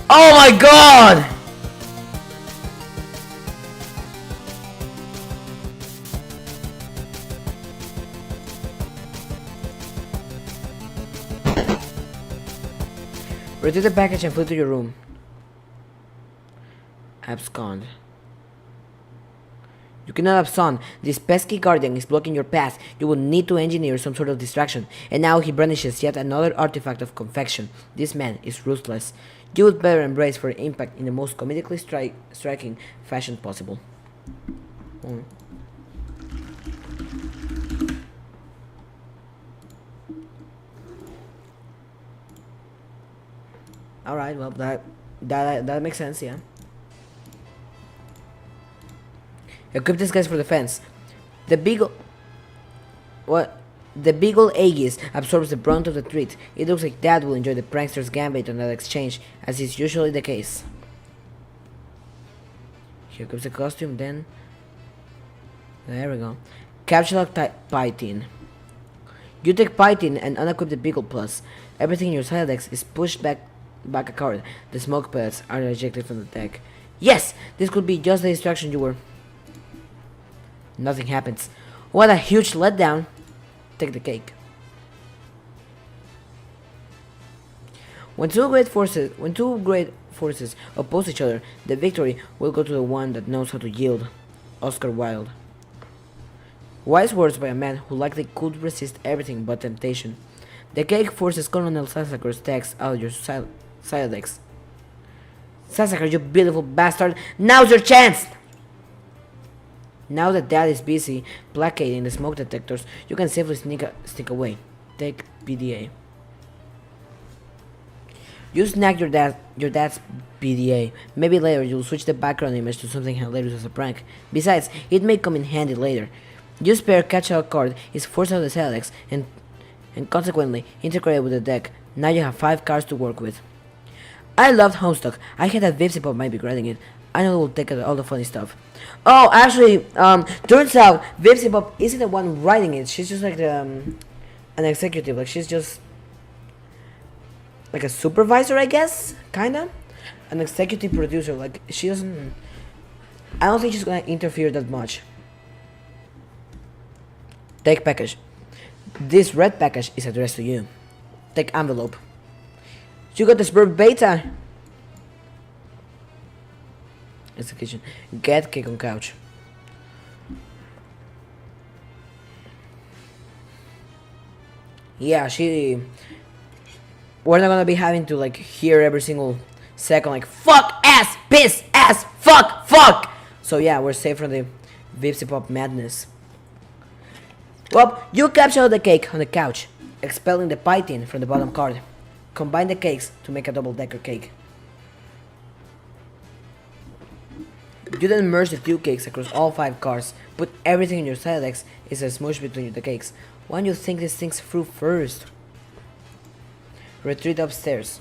Oh my god! Retrieve the package and flee to your room. Abscond. You cannot abscond. This pesky guardian is blocking your path. You will need to engineer some sort of distraction. And now he brandishes yet another artifact of confection. This man is ruthless. You would better embrace for impact in the most comedically striking fashion possible. Alright, well, that makes sense, yeah. Equip this guys for defense. The Beagle Aegis absorbs the brunt of the threat. It looks like Dad will enjoy the prankster's gambit on that exchange, as is usually the case. Here comes the costume, then. There we go. Capture Python. You take Python and unequip the Beagle Plus. Everything in your sidex is pushed back a card. The smoke pellets are ejected from the deck. Yes! This could be just the distraction you were. Nothing happens. What a huge letdown. Take the cake. When two great forces oppose each other, the victory will go to the one that knows how to yield. Oscar Wilde. Wise words by a man who likely could resist everything but temptation. The cake forces Colonel Sasakar's text out of your Silex. Sasakar, you beautiful bastard! Now's your chance! Now that Dad is busy placating the smoke detectors, you can safely sneak away. Take PDA. You snag your dad's PDA. Maybe later you'll switch the background image to something hilarious as a prank. Besides, it may come in handy later. Your spare catch-out card is forced out of the Silex and consequently integrated with the deck. Now you have 5 cards to work with. I loved Homestuck. I had that Vipsy Pop might be writing it. I know it will take all the funny stuff. Oh, actually, turns out Vipsy Pop isn't the one writing it. She's just like an executive. Like, she's just like a supervisor, I guess, kinda. An executive producer. Like, she doesn't. I don't think she's gonna interfere that much. Take package. This red package is addressed to you. Take envelope. You got this bird beta. Execution. Get cake on couch. Yeah, we're not gonna be having to like hear every single second like fuck ass piss ass fuck. So yeah, we're safe from the Vipsy Pop madness. Well, you capture the cake on the couch, expelling the pie tin from the bottom card. Combine the cakes to make a double-decker cake. You then merge the 2 cakes across all 5 cards. Put everything in your Silex is a smoosh between the cakes. Why don't you think these things through first? Retreat upstairs.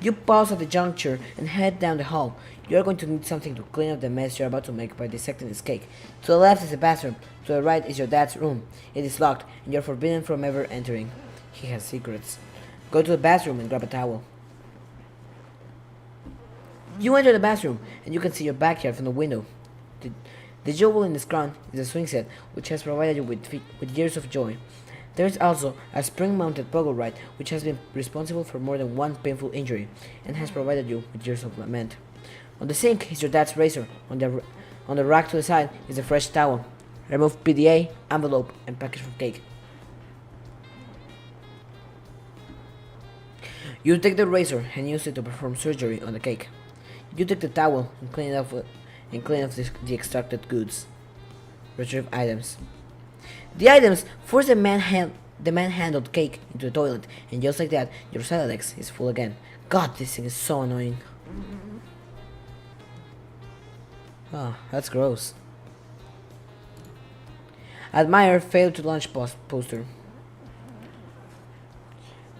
You pause at the juncture and head down the hall. You are going to need something to clean up the mess you're about to make by dissecting this cake. To the left is the bathroom. To the right is your dad's room. It is locked and you're forbidden from ever entering. He has secrets. Go to the bathroom and grab a towel. You enter the bathroom and you can see your backyard from the window. The jewel in this crown is a swing set which has provided you with years of joy. There is also a spring-mounted pogo ride which has been responsible for more than one painful injury and has provided you with years of lament. On the sink is your dad's razor. On the rack to the side is a fresh towel. Remove PDA, envelope, and package of cake. You take the razor and use it to perform surgery on the cake. You take the towel and clean off the extracted goods. Retrieve items. The items force the manhandled cake into the toilet, and just like that, your Silex is full again. God, this thing is so annoying. Oh, that's gross. Admire failed to launch poster.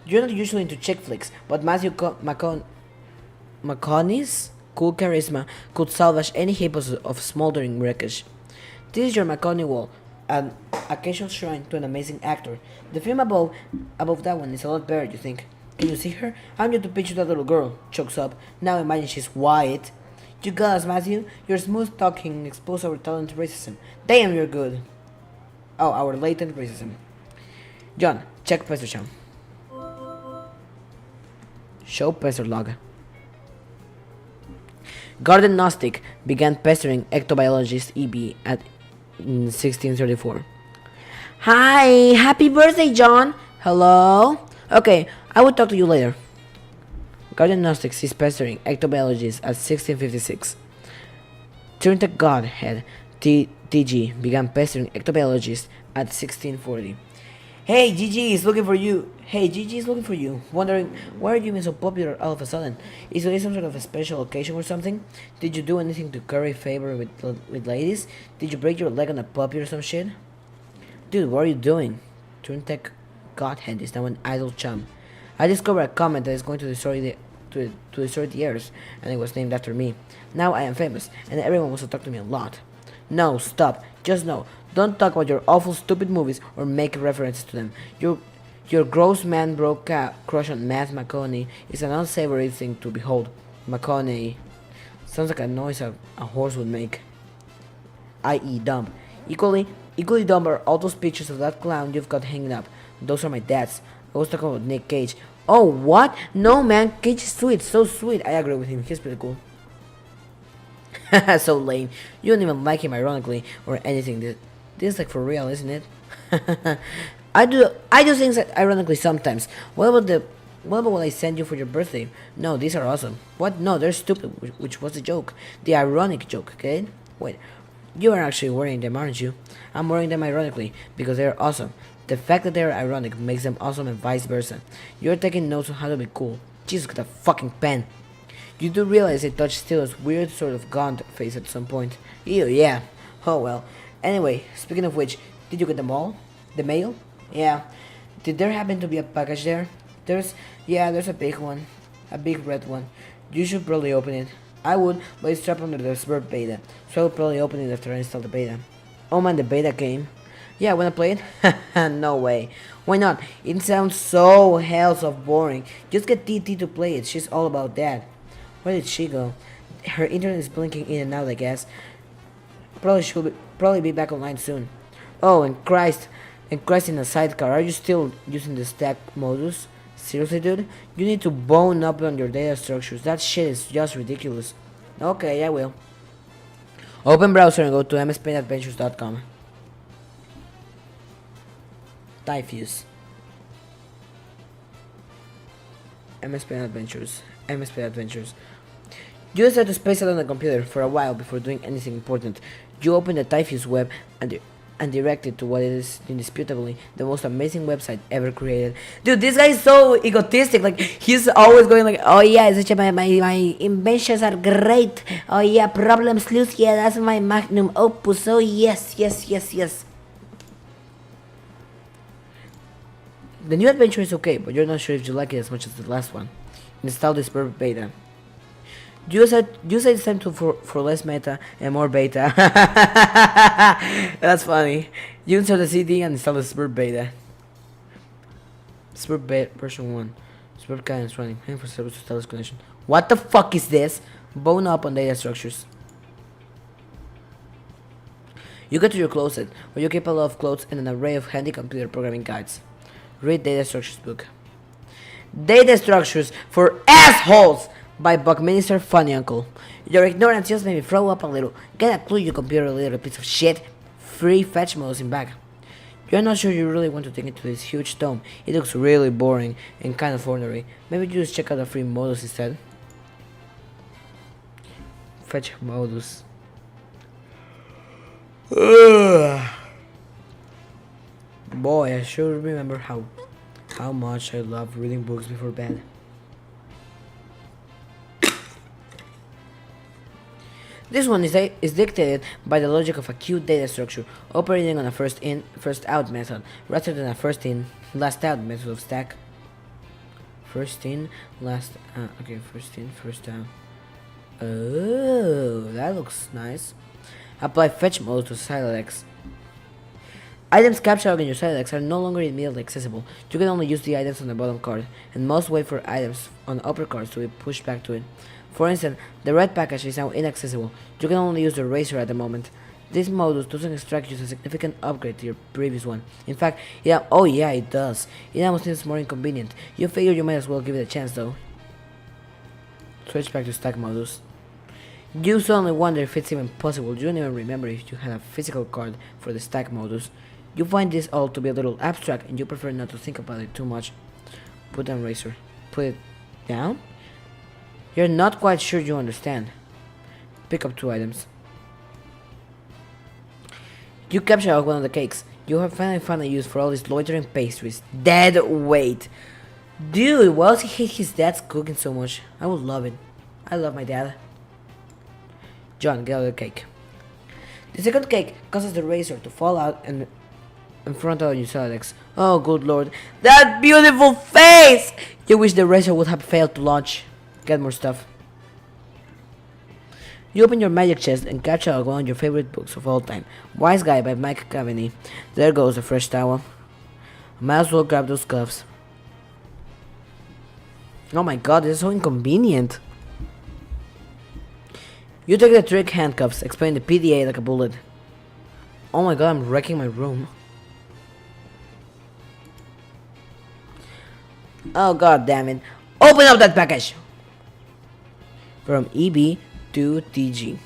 You're not usually into chick flicks, but Matthew McConaughey's cool charisma could salvage any heap of smoldering wreckage. This is your McConaughey wall, an occasional shrine to an amazing actor. The film above that one is a lot better, you think. Can you see her? I'm going to picture that little girl. Chokes up. Now imagine she's white. You got us, Matthew. Your smooth talking exposed our latent racism. Damn, you're good. Oh, our latent racism. John, check Pastor Cham. Show Pastor log. Garden Gnostic began pestering ectobiologist E.B. in 1634. Hi, happy birthday, John. Hello. Okay, I will talk to you later. Garden Gnostic is pestering ectobiologist at 1656. Turned Godhead T.G. began pestering ectobiologist at 1640. Hey, Gigi is looking for you. Wondering why are you being so popular all of a sudden? Is there some sort of a special occasion or something? Did you do anything to curry favor with ladies? Did you break your leg on a puppy or some shit? Dude, what are you doing? Turntech Godhead is now an idle chum. I discovered a comet that is going to destroy the earth, and it was named after me. Now I am famous, and everyone wants to talk to me a lot. No, stop. Just no. Don't talk about your awful stupid movies or make references to them. Your gross man broke crush on Matt McConaughey is an unsavory thing to behold. McConaughey sounds like a noise a horse would make. I.e. dumb. Equally dumb are all those pictures of that clown you've got hanging up. Those are my dad's. I was talking about Nick Cage. Oh, what? No, man. Cage is sweet. So sweet. I agree with him. He's pretty cool. So lame. You don't even like him ironically or anything. This is like for real, isn't it? I do things that ironically sometimes. What about what I sent you for your birthday? No, these are awesome. What? No, they're stupid, which was the joke. The ironic joke, okay? Wait. You are actually wearing them, aren't you? I'm wearing them ironically because they're awesome. The fact that they're ironic makes them awesome and vice versa. You're taking notes on how to be cool. Jesus, got a fucking pen. You do realize I touched Steel's weird sort of gaunt face at some point. Ew, yeah. Oh well. Anyway, speaking of which, did you get them all? The mail? Yeah. Did there happen to be a package there? There's a big one. A big red one. You should probably open it. I would, but it's trapped under the Smurf beta, so I'll probably open it after I install the beta. Oh man, the beta came. Yeah, wanna play it? No way. Why not? It sounds so hells of boring. Just get TT to play it. She's all about that. Where did she go? Her internet is blinking in and out, I guess. Probably be back online soon. Oh, and Christ in a sidecar. Are you still using the stack modus? Seriously, dude? You need to bone up on your data structures. That shit is just ridiculous. Okay, I will. Open browser and go to mspainadventures.com. Typhus. MSPN Adventures. MSPN Adventures. You decide to space out on the computer for a while before doing anything important. You open the Typhus web and direct it to what is indisputably the most amazing website ever created. Dude, this guy is so egotistic. Like, he's always going like, oh yeah, my inventions are great. Oh yeah, problems loose. Yeah, that's my magnum opus. Oh yes. The new adventure is okay, but you're not sure if you like it as much as the last one. Install this perfect beta. You said it's time for less meta and more beta. That's funny. You install the CD and install the Smurf beta. Smurf beta version 1. Smurf guidance running. For service to status connection. What the fuck is this? Bone up on data structures. You go to your closet, where you keep a lot of clothes and an array of handy computer programming guides. Read Data Structures book. Data Structures for Assholes! By Buckminster Funny Uncle. Your ignorance just made me throw up a little. Get a clue, you computer little piece of shit. Free fetch modes in back. You're not sure you really want to take it to this huge tome. It looks really boring and kind of ordinary. Maybe you just check out the free modus instead. Fetch modus. Boy, I sure remember how much I love reading books before bed. This one is dictated by the logic of a queued data structure, operating on a first in, first out method, rather than a first in, last out method of stack. First in, first in, first out. Oh, that looks nice. Apply fetch mode to Silex. Items captured in your Silex are no longer immediately accessible. You can only use the items on the bottom card, and must wait for items on upper cards to be pushed back to it. For instance, the red package is now inaccessible. You can only use the razor at the moment. This modus doesn't strike you as a significant upgrade to your previous one. In fact, it does. It almost seems more inconvenient. You figure you might as well give it a chance though. Switch back to stack modus. You suddenly wonder if it's even possible. You don't even remember if you had a physical card for the stack modus. You find this all to be a little abstract and you prefer not to think about it too much. Put down razor. Put it down? You're not quite sure you understand. Pick up 2 items. You capture one of the cakes. You have finally found a use for all these loitering pastries. Dead weight. Dude, why does he hate his dad's cooking so much? I would love it. I love my dad. John, get out of the cake. The second cake causes the razor to fall out and in front of your Silex. Oh, good lord. That beautiful face! You wish the razor would have failed to launch. Get more stuff. You open your magic chest and catch out one of your favorite books of all time. Wise Guy by Mike Caveney. There goes a fresh towel. Might as well grab those cuffs. Oh my god, this is so inconvenient. You take the trick handcuffs, explain the PDA like a bullet. Oh my god, I'm wrecking my room. Oh god damn it. Open up that package! From EB to TG.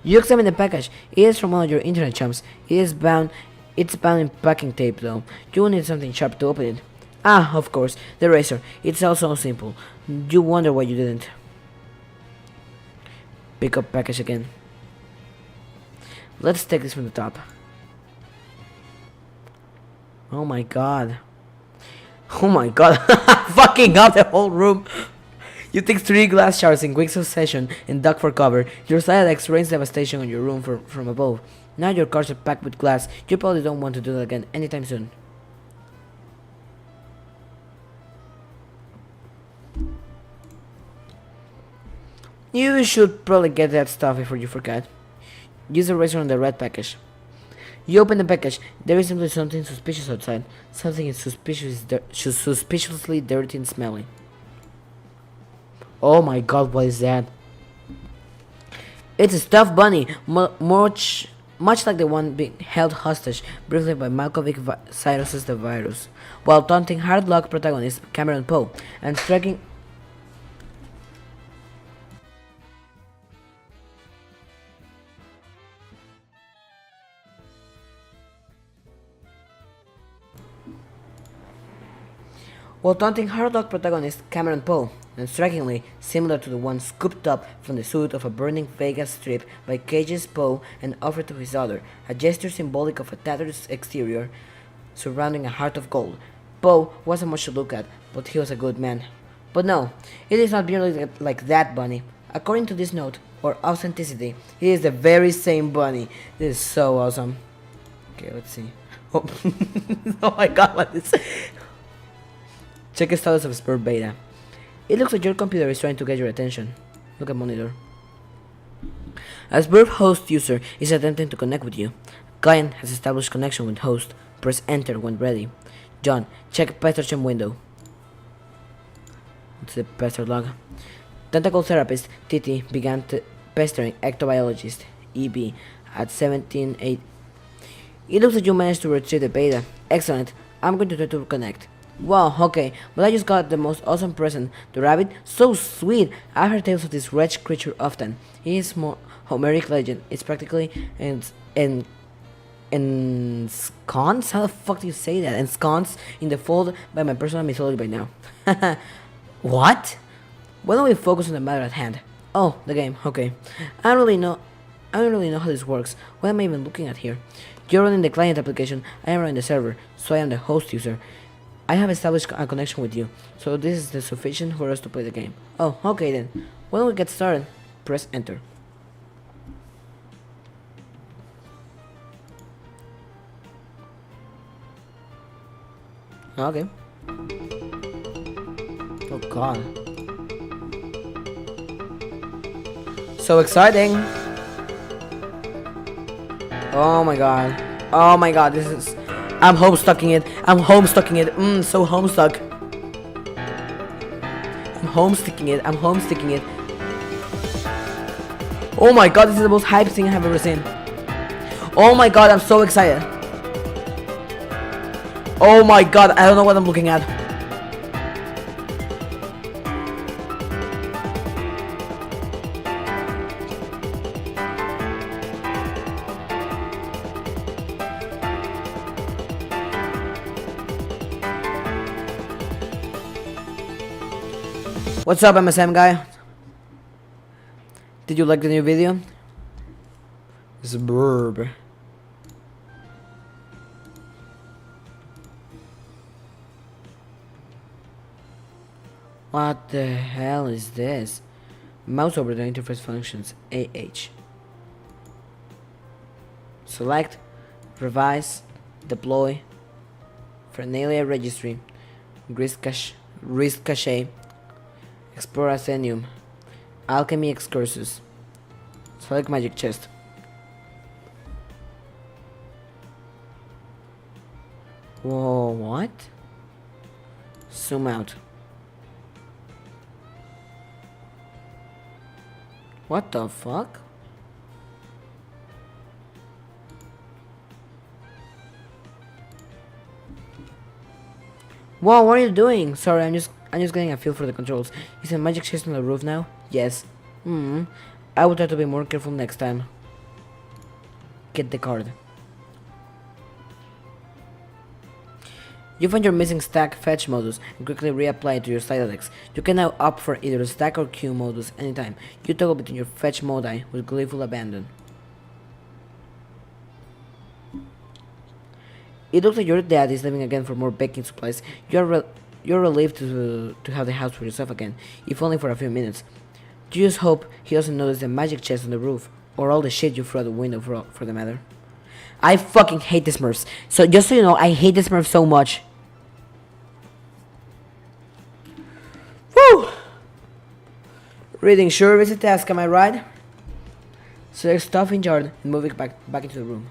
You examine the package. It is from one of your internet chums. It's bound in packing tape though. You will need something sharp to open it. Ah, of course, the razor. It's also simple. You wonder why you didn't. Pick up package again. Let's take this from the top. Oh my god. Oh my god. Fucking up the whole room. You take 3 glass showers in quick succession and duck for cover. Your side X rains devastation on your room from above. Now your cars are packed with glass. You probably don't want to do that again anytime soon. You should probably get that stuff before you forget. Use the razor on the red package. You open the package. There is simply something suspicious outside. Something is suspiciously dirty and smelly. Oh my god, what is that? It's a stuffed bunny, much like the one being held hostage briefly by Malkovich Cyrus the virus, while taunting hard luck protagonist Cameron Poe and striking. While taunting hard luck protagonist Cameron Poe, and strikingly similar to the one scooped up from the suit of a burning Vegas strip by Cage's Poe and offered to his daughter, a gesture symbolic of a tattered exterior surrounding a heart of gold. Poe wasn't much to look at, but he was a good man. But no, it is not merely like that bunny. According to this note, or authenticity, it is the very same bunny. This is so awesome. Okay, let's see. Oh, oh my god, what is... Check the status of Spur Beta. It looks like your computer is trying to get your attention. Look at monitor. A Spur host user is attempting to connect with you. Client has established connection with host. Press enter when ready. John, check Pesterchem window. It's the Pester log. Tentacle therapist TT began pestering ectobiologist EB at 17:08. It looks like you managed to retrieve the beta. Excellent. I'm going to try to connect. Wow, okay, but I just got the most awesome present. The rabbit, so sweet. I've heard tales of this wretched creature often. He is more Homeric legend. It's practically ensconced? How the fuck do you say that? Ensconced in the fold by my personal mythology by now. What? Why don't we focus on the matter at hand? Oh, the game. Okay. I don't really know how this works. What am I even looking at here? You're running the client application. I am running the server, so I am the host user. I have established a connection with you, so this is the sufficient for us to play the game. Oh, okay then. Why don't we get started? Press enter. Okay. Oh god. So exciting. Oh my god. Oh my god, this is... I'm homestucking it. I'm homestucking it. So homestuck. I'm homesticking it. I'm homesticking it. Oh my god, this is the most hype thing I have ever seen. Oh my god, I'm so excited. Oh my god, I don't know what I'm looking at. What's up, MSM guy? Did you like the new video? It's a burb. What the hell is this? Mouse over the interface functions. AH. Select, revise, deploy, Fernalia registry, risk cache, explore Athenium, alchemy excursus, select magic chest. Whoa, what? Zoom out. What the fuck? Wow, what are you doing? Sorry, I'm just getting a feel for the controls. Is a magic chest on the roof now? Yes. Hmm. I will try to be more careful next time. Get the card. You find your missing stack fetch modus and quickly reapply it to your side decks. You can now opt for either stack or queue modus anytime. You toggle between your fetch modi with gleeful abandon. It looks like your dad is leaving again for more baking supplies. You're relieved to have the house for yourself again, if only for a few minutes. You just hope he doesn't notice the magic chest on the roof, or all the shit you threw out the window for the matter. I fucking hate the Smurfs. So just so you know, I hate the Smurfs so much. Woo! Reading sure is a task, am I right? Select stuff in yard and move it back into the room.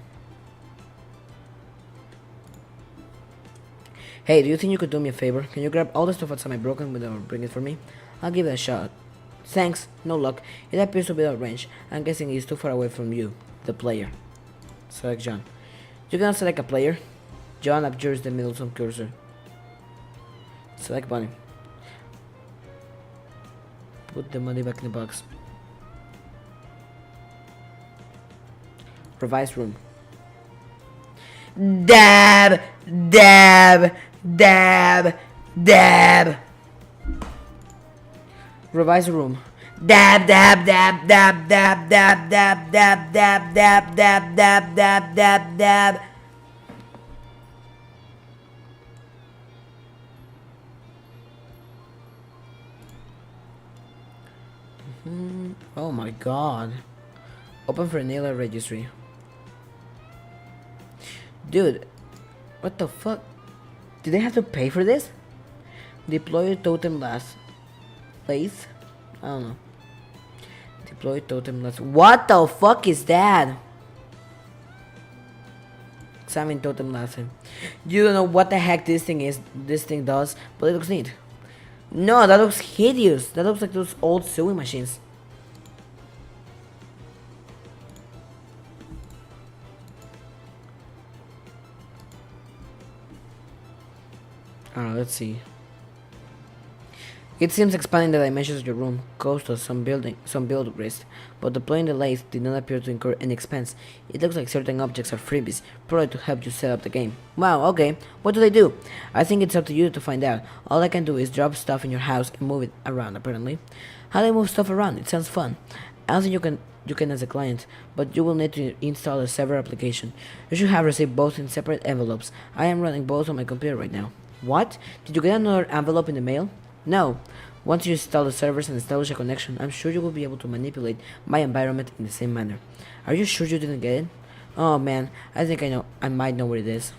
Hey, do you think you could do me a favor? Can you grab all the stuff outside my broken window and bring it for me? I'll give it a shot. Thanks, no luck. It appears to be out of range. I'm guessing it's too far away from you, the player. Select John. You cannot select a player. John abjures the middle cursor. Select Bunny. Put the money back in the box. Revise room. Dab! Dab! Dab! Dab! Revise room. Dab dab dab dab dab dab dab dab dab dab dab dab dab dab dab. Oh my god. Open for Nailer registry. Dude, what the fuck? Did they have to pay for this? Deploy totem last. Place? I don't know. Deploy totem last. What the fuck is that? Examine totem last. You don't know what the heck this thing is. This thing does, but it looks neat. No, that looks hideous. That looks like those old sewing machines. Let's see. It seems expanding the dimensions of your room cost us some build risk, but deploying the lathe did not appear to incur any expense. It looks like certain objects are freebies, probably to help you set up the game. Wow, okay. What do they do? I think it's up to you to find out. All I can do is drop stuff in your house and move it around, apparently. How do I move stuff around? It sounds fun. I don't think you can as a client, but you will need to install a server application. You should have received both in separate envelopes. I am running both on my computer right now. What? Did you get another envelope in the mail? No. Once you install the servers and establish a connection, I'm sure you will be able to manipulate my environment in the same manner. Are you sure you didn't get it? Oh man, I think I know. I might know what it is.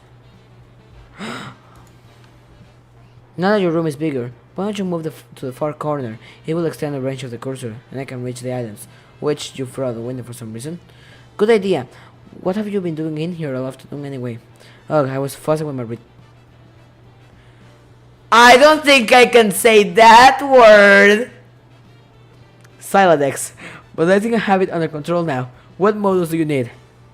Now that your room is bigger, why don't you move to the far corner? It will extend the range of the cursor, and I can reach the items, which you threw out the window for some reason. Good idea. What have you been doing in here all afternoon anyway? Oh, I was fussing with my I don't think I can say that word. Siladex. But I think I have it under control now. What models do you need?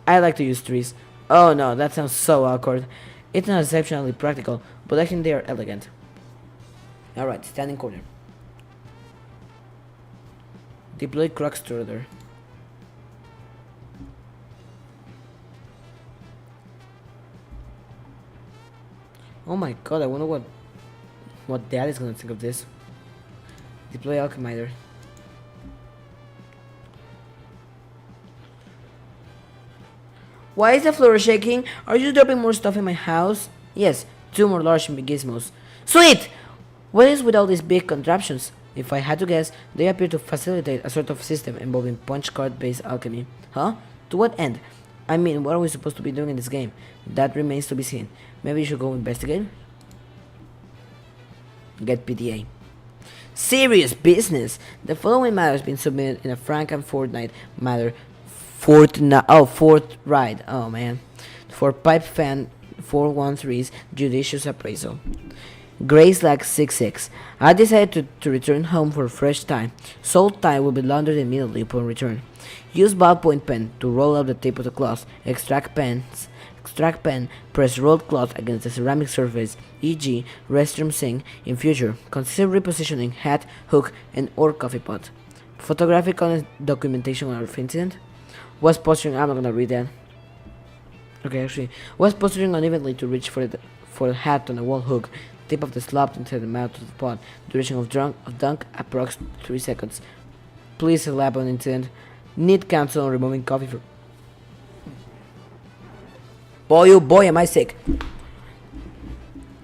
I like to use trees. Oh no, that sounds so awkward. It's not exceptionally practical, but I think they are elegant. Alright, standing corner. Deploy Crux Strutter. Oh my god, I wonder what dad is gonna think of this. Deploy Alchemizer. Why is the floor shaking? Are you dropping more stuff in my house? Yes, 2 more large gizmos. Sweet! What is with all these big contraptions? If I had to guess, they appear to facilitate a sort of system involving punch card based alchemy. Huh? To what end? I mean, what are we supposed to be doing in this game? That remains to be seen. Maybe you should go investigate? Get PTA. Serious business. The following matter has been submitted in a frank and fortnight matter. Forthright. Oh man. For Pipe Fan 413's judicious appraisal. Grace Lag 66. I decided to return home for a fresh tie. Sold tie will be laundered immediately upon return. Use ballpoint pen to roll up the tip of the cloth. Extract pens Extract pen, press rolled cloth against the ceramic surface, e.g. restroom sink. In future, consider repositioning hat, hook, and or coffee pot. Photographic documentation of incident. Was posturing, I'm not gonna read that. Okay, actually, was posturing unevenly to reach for the hat on a wall hook. Tip of the slab into the mouth of the pot. Duration of dunk, approx 3 seconds. Please elaborate on incident. Need counsel on removing coffee from. Boy, oh boy, am I sick.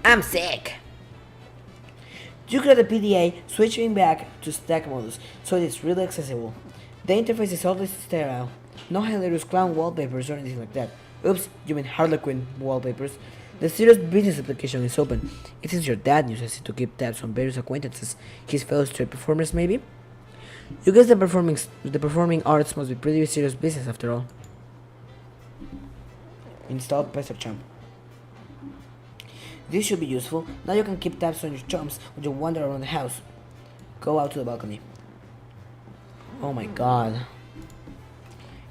I'm sick. You create the PDA, switching back to stack modus, so it's really accessible. The interface is always sterile. No hilarious clown wallpapers or anything like that. Oops, you mean Harlequin wallpapers. The serious business application is open. It is your dad uses it to keep tabs on various acquaintances, his fellow street performers maybe? You guess the performing arts must be pretty serious business after all. Installed PesterChamp. This should be useful. Now you can keep tabs on your chumps when you wander around the house. Go out to the balcony. Oh my god.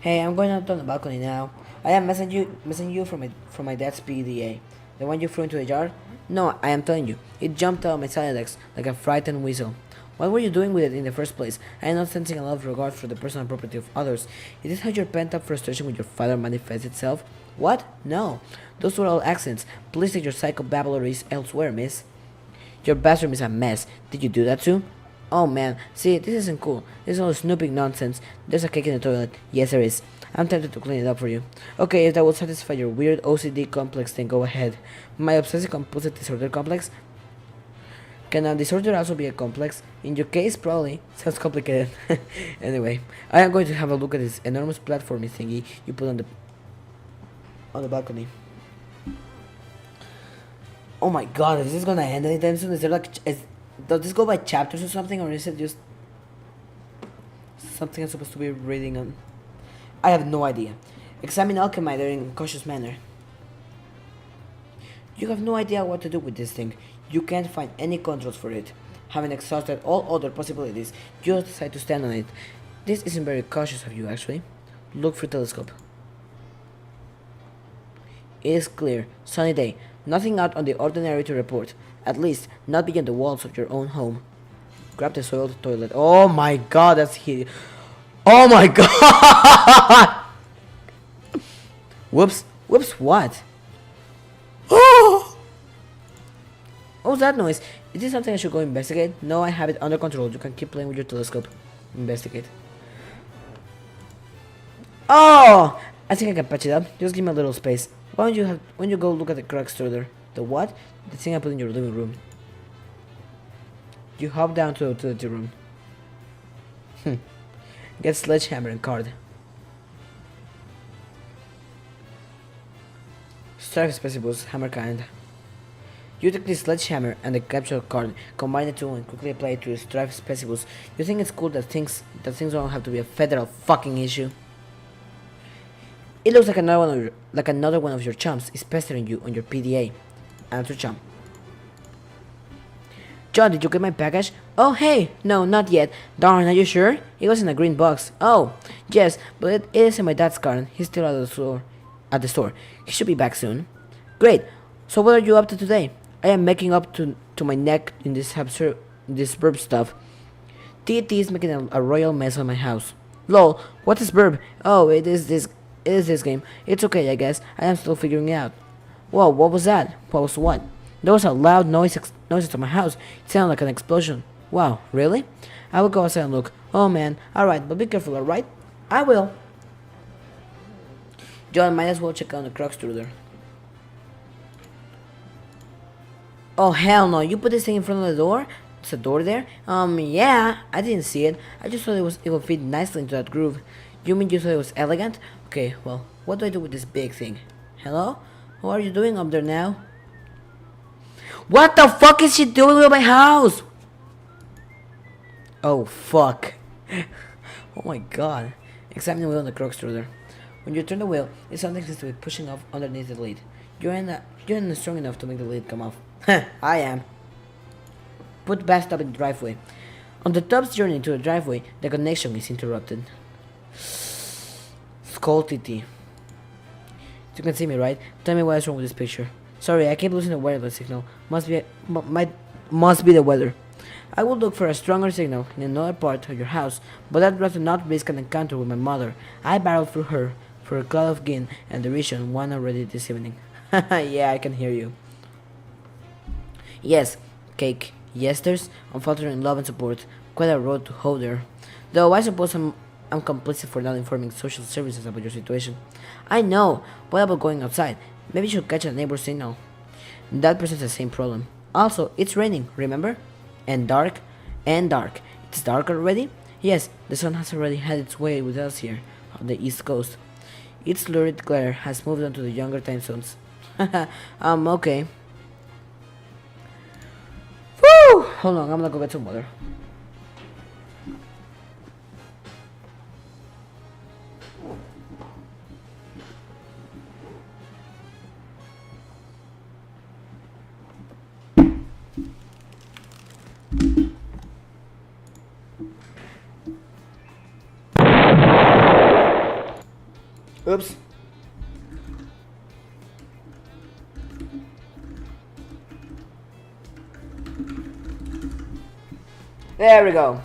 Hey, I'm going out on the balcony now. I am messaging you from my dad's PDA. The one you threw into the jar? No, I am telling you. It jumped out of my Silex like a frightened weasel. What were you doing with it in the first place? I am not sensing a lot of regard for the personal property of others. Is this how your pent-up frustration with your father manifests itself? What? No. Those were all accidents. Please take your psychobabblers elsewhere, miss. Your bathroom is a mess. Did you do that too? Oh man, see, this isn't cool. This is all snooping nonsense. There's a cake in the toilet. Yes, there is. I'm tempted to clean it up for you. Okay, if that will satisfy your weird OCD complex, then go ahead. My obsessive compulsive disorder complex? Can a disorder also be a complex? In your case, probably. Sounds complicated. Anyway, I am going to have a look at this enormous platformy thingy you put on the balcony. Oh my god, is this gonna end anytime soon? Is there like, does this go by chapters or something, or is it just something I'm supposed to be reading on? I have no idea. Examine Alchemizer in a cautious manner. You have no idea what to do with this thing. You can't find any controls for it. Having exhausted all other possibilities, you just decide to stand on it. This isn't very cautious of you, actually. Look through telescope. It is clear, sunny day. Nothing out on the ordinary to report. At least, not beyond the walls of your own home. Grab the soiled toilet. Oh my god, that's hideous. Oh my god! Whoops. Whoops, what? Oh! What was that noise? Is this something I should go investigate? No, I have it under control. You can keep playing with your telescope. Investigate. Oh! I think I can patch it up. Just give me a little space. Why don't you go look at the crack extruder? The what? The thing I put in your living room. You hop down to the utility room. Get sledgehammer and card. Strife specimens, hammer kind. You take the sledgehammer and the capture card, combine the two and quickly apply it to the Strife specimens. You think it's cool that things don't have to be a federal fucking issue? It looks like another one of your chumps is pestering you on your PDA. Answer chump. John, did you get my package? Oh, hey! No, not yet. Darn, are you sure? It was in a green box. Oh, yes, but it is in my dad's car and he's still at the store. He should be back soon. Great. So what are you up to today? I am making up to my neck in this burp stuff. TT is making a royal mess of my house. Lol, what is burp? Oh, it is this game. It's okay, I guess. I am still figuring it out. Whoa, what was that? What was what? There was a loud noises at my house. It sounded like an explosion. Wow, really? I will go outside and look. Oh man, alright, but be careful, alright? I will. John, might as well check out the crack extruder. Oh hell no, you put this thing in front of the door? There's a door there? Yeah, I didn't see it. I just thought it would fit nicely into that groove. You mean you thought it was elegant? Okay, well, what do I do with this big thing? Hello? What are you doing up there now? What the fuck is she doing with my house? Oh fuck. Oh my god. Examine the wheel on the crack extruder. When you turn the wheel, it something seems to be pushing off underneath the lid. You're not strong enough to make the lid come off. I am. Put bathtub in the driveway. On the tub's journey to the driveway, the connection is interrupted. Skull TT. You can see me, right? Tell me what is wrong with this picture. Sorry, I keep losing the wireless signal. Must be the weather. I will look for a stronger signal in another part of your house, but I'd rather not risk an encounter with my mother. I barreled through her for a cloud of gin and derision one already this evening. Yeah, I can hear you. Yes, Cake. Yes, there's unfaltering love and support. Quite a road to hoe there. Though I suppose I'm complicit for not informing social services about your situation. I know. What about going outside? Maybe you should catch a neighbor's signal. That presents the same problem. Also, it's raining, remember? And dark. And dark. It's dark already? Yes, the sun has already had its way with us here on the east coast. Its lurid glare has moved on to the younger time zones. Okay. Woo! Hold on, I'm gonna go get some water. Oops. There we go.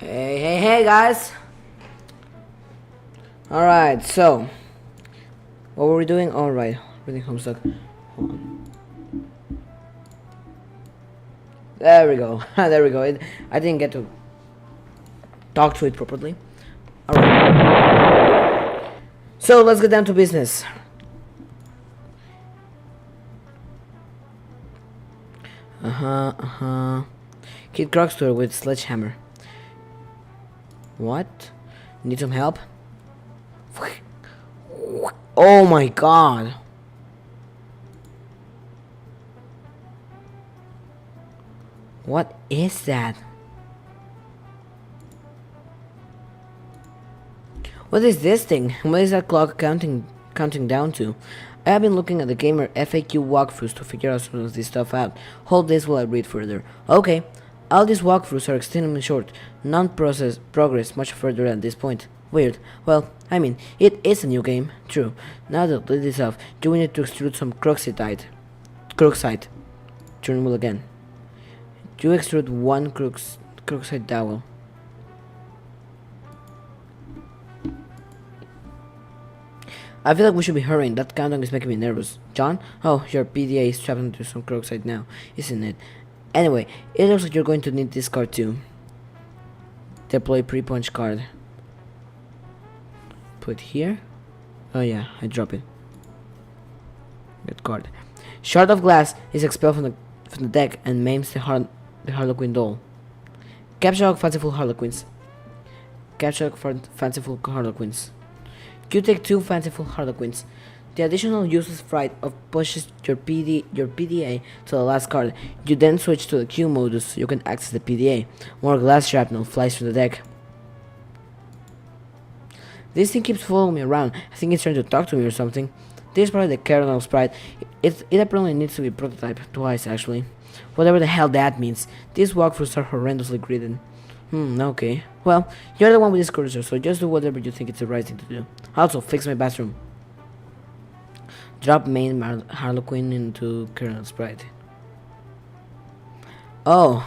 Hey guys. Alright, so what were we doing? Alright, reading Homestuck. Hold on. There we go. There we go. I didn't get to talk to it properly. Alright. So let's get down to business. Hit Croc's door with sledgehammer. What? Need some help? Oh my god. What is that? What is this thing? What is that clock counting down to? I have been looking at the gamer FAQ walkthroughs to figure out some of this stuff out. Hold this while I read further. Okay, all these walkthroughs are extremely short, non-progress much further at this point. Weird. Well, I mean, it is a new game, true. Now that the lid is off, do we need to extrude some crooksite? Turn wheel again. Do you extrude one crooksite dowel? I feel like we should be hurrying. That countdown is making me nervous. John? Oh, your PDA is trapped into some crooksite now, isn't it? Anyway, it looks like you're going to need this card too. Deploy pre-punch card. Put here. Oh yeah, I drop it. Good card. Shard of glass is expelled from the deck and maims the Harlequin doll. Capture all fanciful Harlequins. You take 2 fanciful Harlequins. The additional useless fright of pushes your PDA to the last card. You then switch to the Q modus so you can access the PDA. More glass shrapnel flies through the deck. This thing keeps following me around. I think it's trying to talk to me or something. This is probably the kernel sprite. It apparently needs to be prototyped twice actually. Whatever the hell that means. These walkthroughs are horrendously gridded. Okay. Well, you're the one with this cursor, so just do whatever you think it's the right thing to do. Also, fix my bathroom. Drop main Harlequin into kernel sprite. Oh.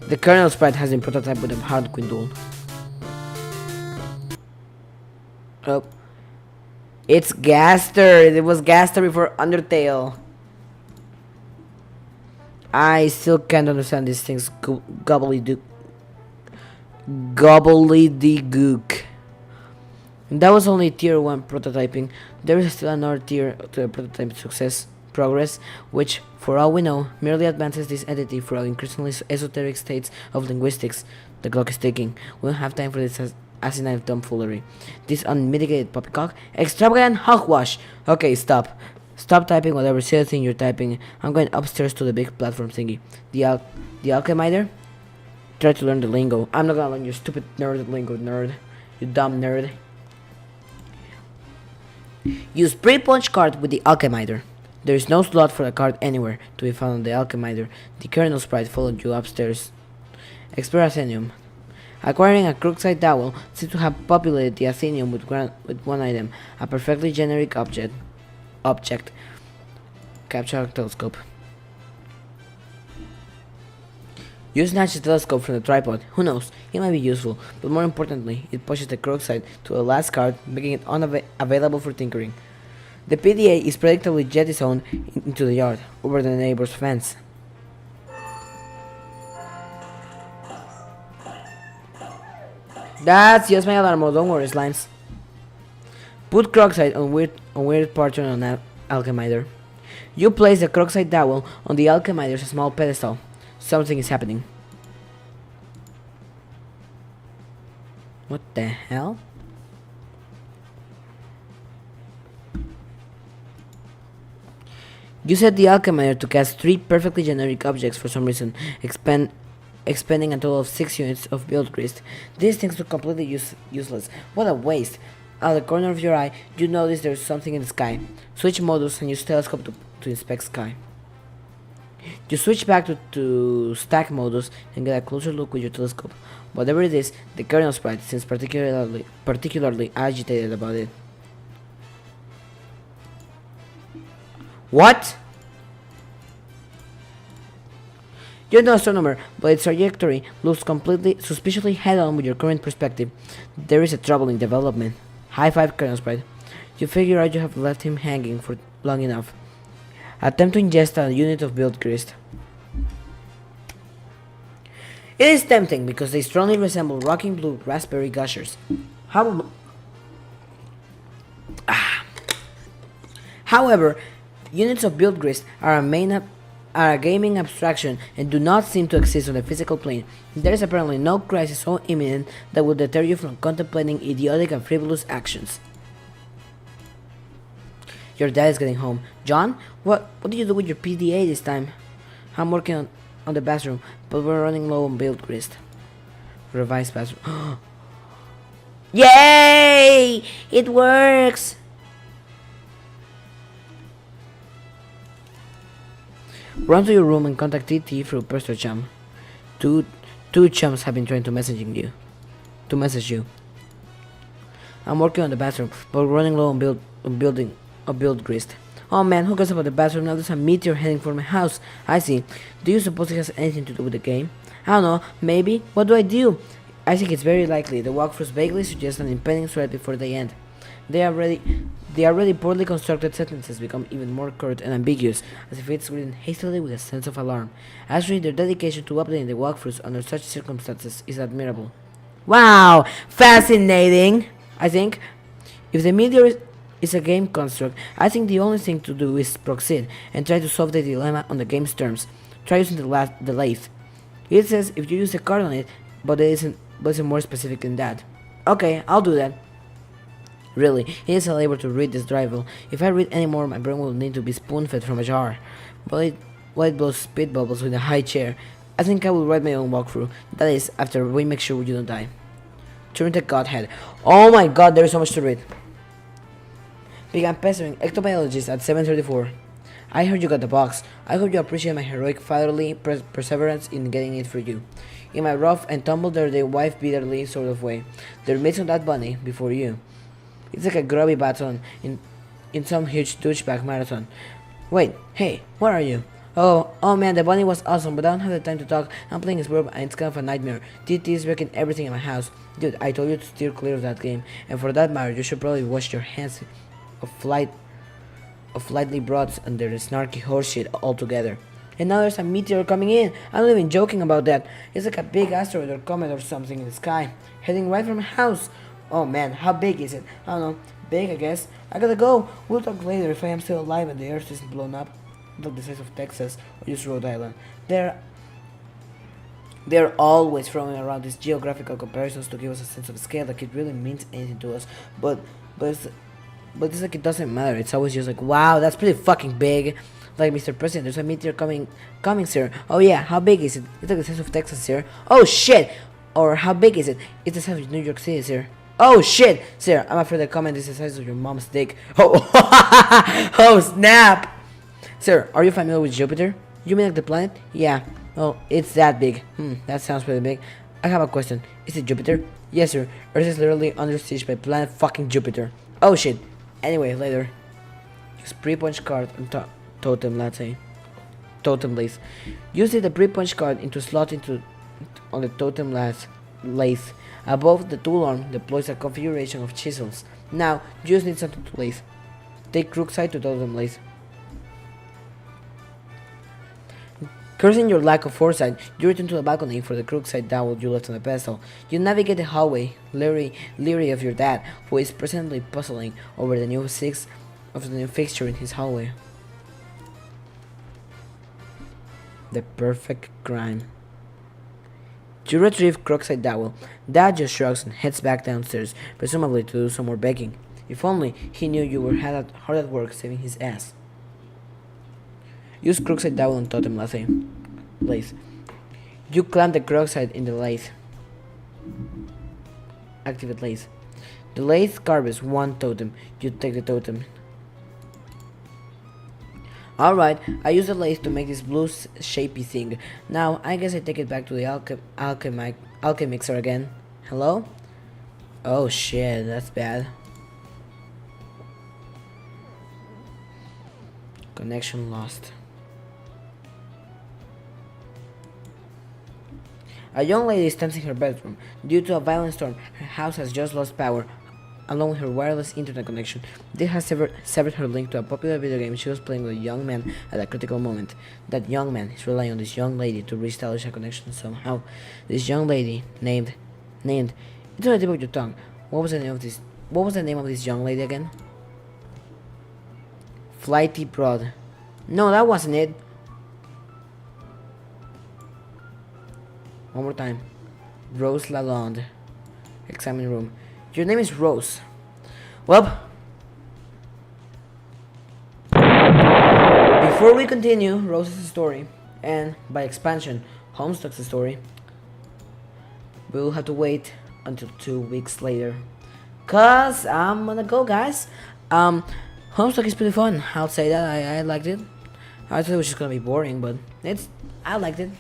The kernel sprite has been prototyped with a Harlequin doll. Oh. It's Gaster. It was Gaster before Undertale. I still can't understand these things. Gobbledygook. That was only tier 1 prototyping. There is still another tier to the prototype success progress, which, for all we know, merely advances this entity through increasingly esoteric states of linguistics. The clock is ticking. We don't have time for this asinine tomfoolery. This unmitigated poppycock. Extravagant hogwash. Okay, stop. Stop typing whatever silly thing you're typing. I'm going upstairs to the big platform thingy. The alchemizer? Try to learn the lingo. I'm not gonna learn your stupid nerd lingo, nerd. You dumb nerd. Use pre-punch card with the alchemizer. There is no slot for a card anywhere to be found on the alchemizer. The kernel sprite followed you upstairs. Explore Athenium. Acquiring a crooksite dowel seems to have populated the Athenium with one item, a perfectly generic object. Capture a telescope. You snatch the telescope from the tripod. Who knows? It might be useful, but more importantly, it pushes the crooksite to the last card, making it unavailable for tinkering. The PDA is predictably jettisoned into the yard, over the neighbor's fence. That's just my alarm mode, don't worry, slimes. Put crooksite on weird pattern on alchemizer. You place the crooksite dowel on the alchemizer's small pedestal. Something is happening. What the hell? You set the alchemizer to cast 3 perfectly generic objects for some reason, expending a total of 6 units of build grist. These things look completely useless. What a waste. Out of the corner of your eye, you notice there's something in the sky. Switch modus and use telescope to inspect sky. You switch back to stack modus and get a closer look with your telescope. Whatever it is, the kernel sprite seems particularly agitated about it. What? You're no astronomer, but its trajectory looks completely suspiciously head-on with your current perspective. There is a troubling development. High five, kernel sprite. You figure out you have left him hanging for long enough. Attempt to ingest a unit of build grist. It is tempting because they strongly resemble rocking blue raspberry gushers. How, However, units of build grist are a gaming abstraction and do not seem to exist on the physical plane. There is apparently no crisis so imminent that will deter you from contemplating idiotic and frivolous actions. Your dad is getting home. John, what did you do with your PDA this time? I'm working on the bathroom, but we're running low on build grist. Revised bathroom. Yay! It works! Run to your room and contact TT through Perster Chum. Two chums have been trying to message you. I'm working on the bathroom, but we're running low on build grist. Oh man, who cares about the bathroom? Now there's a meteor heading for my house. I see. Do you suppose it has anything to do with the game? I don't know, maybe. What do I do? I think it's very likely. The walkthroughs vaguely suggest an impending threat before they end. The already poorly constructed sentences become even more curt and ambiguous, as if it's written hastily with a sense of alarm. Actually, their dedication to updating the walkthroughs under such circumstances is admirable. Wow! Fascinating! I think. If the meteor is a game construct, I think the only thing to do is proceed and try to solve the dilemma on the game's terms. Try using the lathe. It says if you use a card on it, but it isn't more specific than that. Okay, I'll do that. Really, it is a labor to read this drivel. If I read any more, my brain will need to be spoon-fed from a jar. But it blows spit bubbles with a high chair. I think I will write my own walkthrough. That is, after we make sure you don't die. Turn the Godhead. Oh my god, there is so much to read. Began pestering ectobiologist at 7:34. I heard you got the box. I hope you appreciate my heroic fatherly perseverance in getting it for you. In my rough and tumble dirty wife beaterly sort of way. There mates on that bunny before you. It's like a grubby baton in some huge douchebag marathon. Wait, hey, where are you? Oh man, the bunny was awesome, but I don't have the time to talk. I'm playing his verb and it's kind of a nightmare. TT is wrecking everything in my house. Dude, I told you to steer clear of that game. And for that matter, you should probably wash your hands of lightly broads and their snarky horseshit altogether. And now there's a meteor coming in. I'm not even joking about that. It's like a big asteroid or comet or something in the sky, heading right for my house. Oh man, how big is it? I don't know. Big, I guess. I gotta go. We'll talk later if I am still alive and the earth isn't blown up. Like the size of Texas or just Rhode Island. They're always throwing around these geographical comparisons to give us a sense of scale like it really means anything to us. But it's like it doesn't matter. It's always just like, wow, that's pretty fucking big. Like, Mr. President, there's a meteor coming, sir. Oh yeah, how big is it? It's like the size of Texas, sir. Oh shit! Or how big is it? It's the size of New York City, sir. Oh shit, sir, I'm afraid the comment is the size of your mom's dick. Oh, oh snap! Sir, are you familiar with Jupiter? You mean like the planet? Yeah. Oh, it's that big. That sounds pretty big. I have a question. Is it Jupiter? Yes, sir. Earth is literally under siege by planet fucking Jupiter. Oh shit. Anyway, later. Use pre-punch card on totem latte. Totem lathe. Use the pre-punch card into slot on the totem lathe. Above the tool arm deploys a configuration of chisels. Now, you just need something to lathe. Take crook side to totem lathe. Cursing your lack of foresight, you return to the balcony for the crook side dowel you left on the pedestal. You navigate the hallway, leery of your dad, who is presently puzzling over the new fixture in his hallway. The perfect crime. You retrieve Crookside Dowel. Dad just shrugs and heads back downstairs, presumably to do some more begging. If only he knew you were hard at work saving his ass. Use Crookside Dowel on Totem lathe. You clamp the Crookside in the lathe. Activate lathe. The lathe carves one totem. You take the totem. Alright, I use the lathe to make this blue shapy thing. Now, I guess I take it back to the alchemixer again. Hello? Oh shit, that's bad. Connection lost. A young lady stands in her bedroom. Due to a violent storm, her house has just lost power, along with her wireless internet connection. This has severed her link to a popular video game she was playing with a young man at a critical moment. That young man is relying on this young lady to reestablish a connection somehow. This young lady, named, it's on the tip of your tongue. What was the name of this? What was the name of this young lady again? Flighty Broad. No, that wasn't it. One more time. Rose Lalonde. Examine room. Your name is Rose. Well, before we continue Rose's story, and by expansion, Homestuck's story, we'll have to wait until 2 weeks later. Cause I'm gonna go, guys. Homestuck is pretty fun. I'll say that. I liked it. I thought it was just gonna be boring, but I liked it.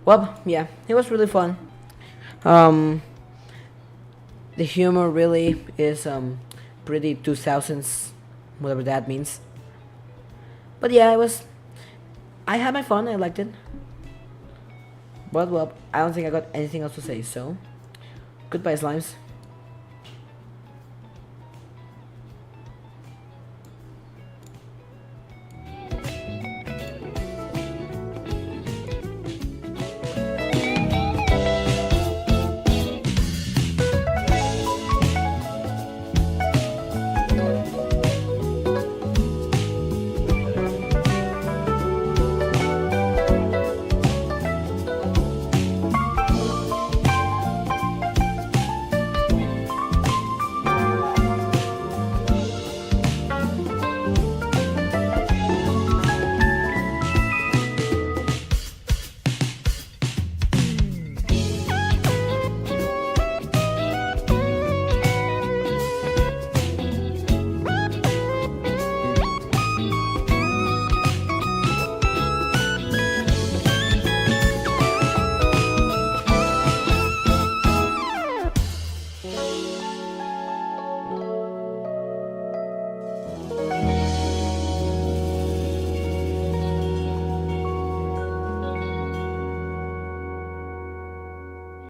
Well, yeah, it was really fun. The humor really is pretty 2000s, whatever that means. But yeah, I had my fun. I liked it. But well, I don't think I got anything else to say. So, goodbye, slimes.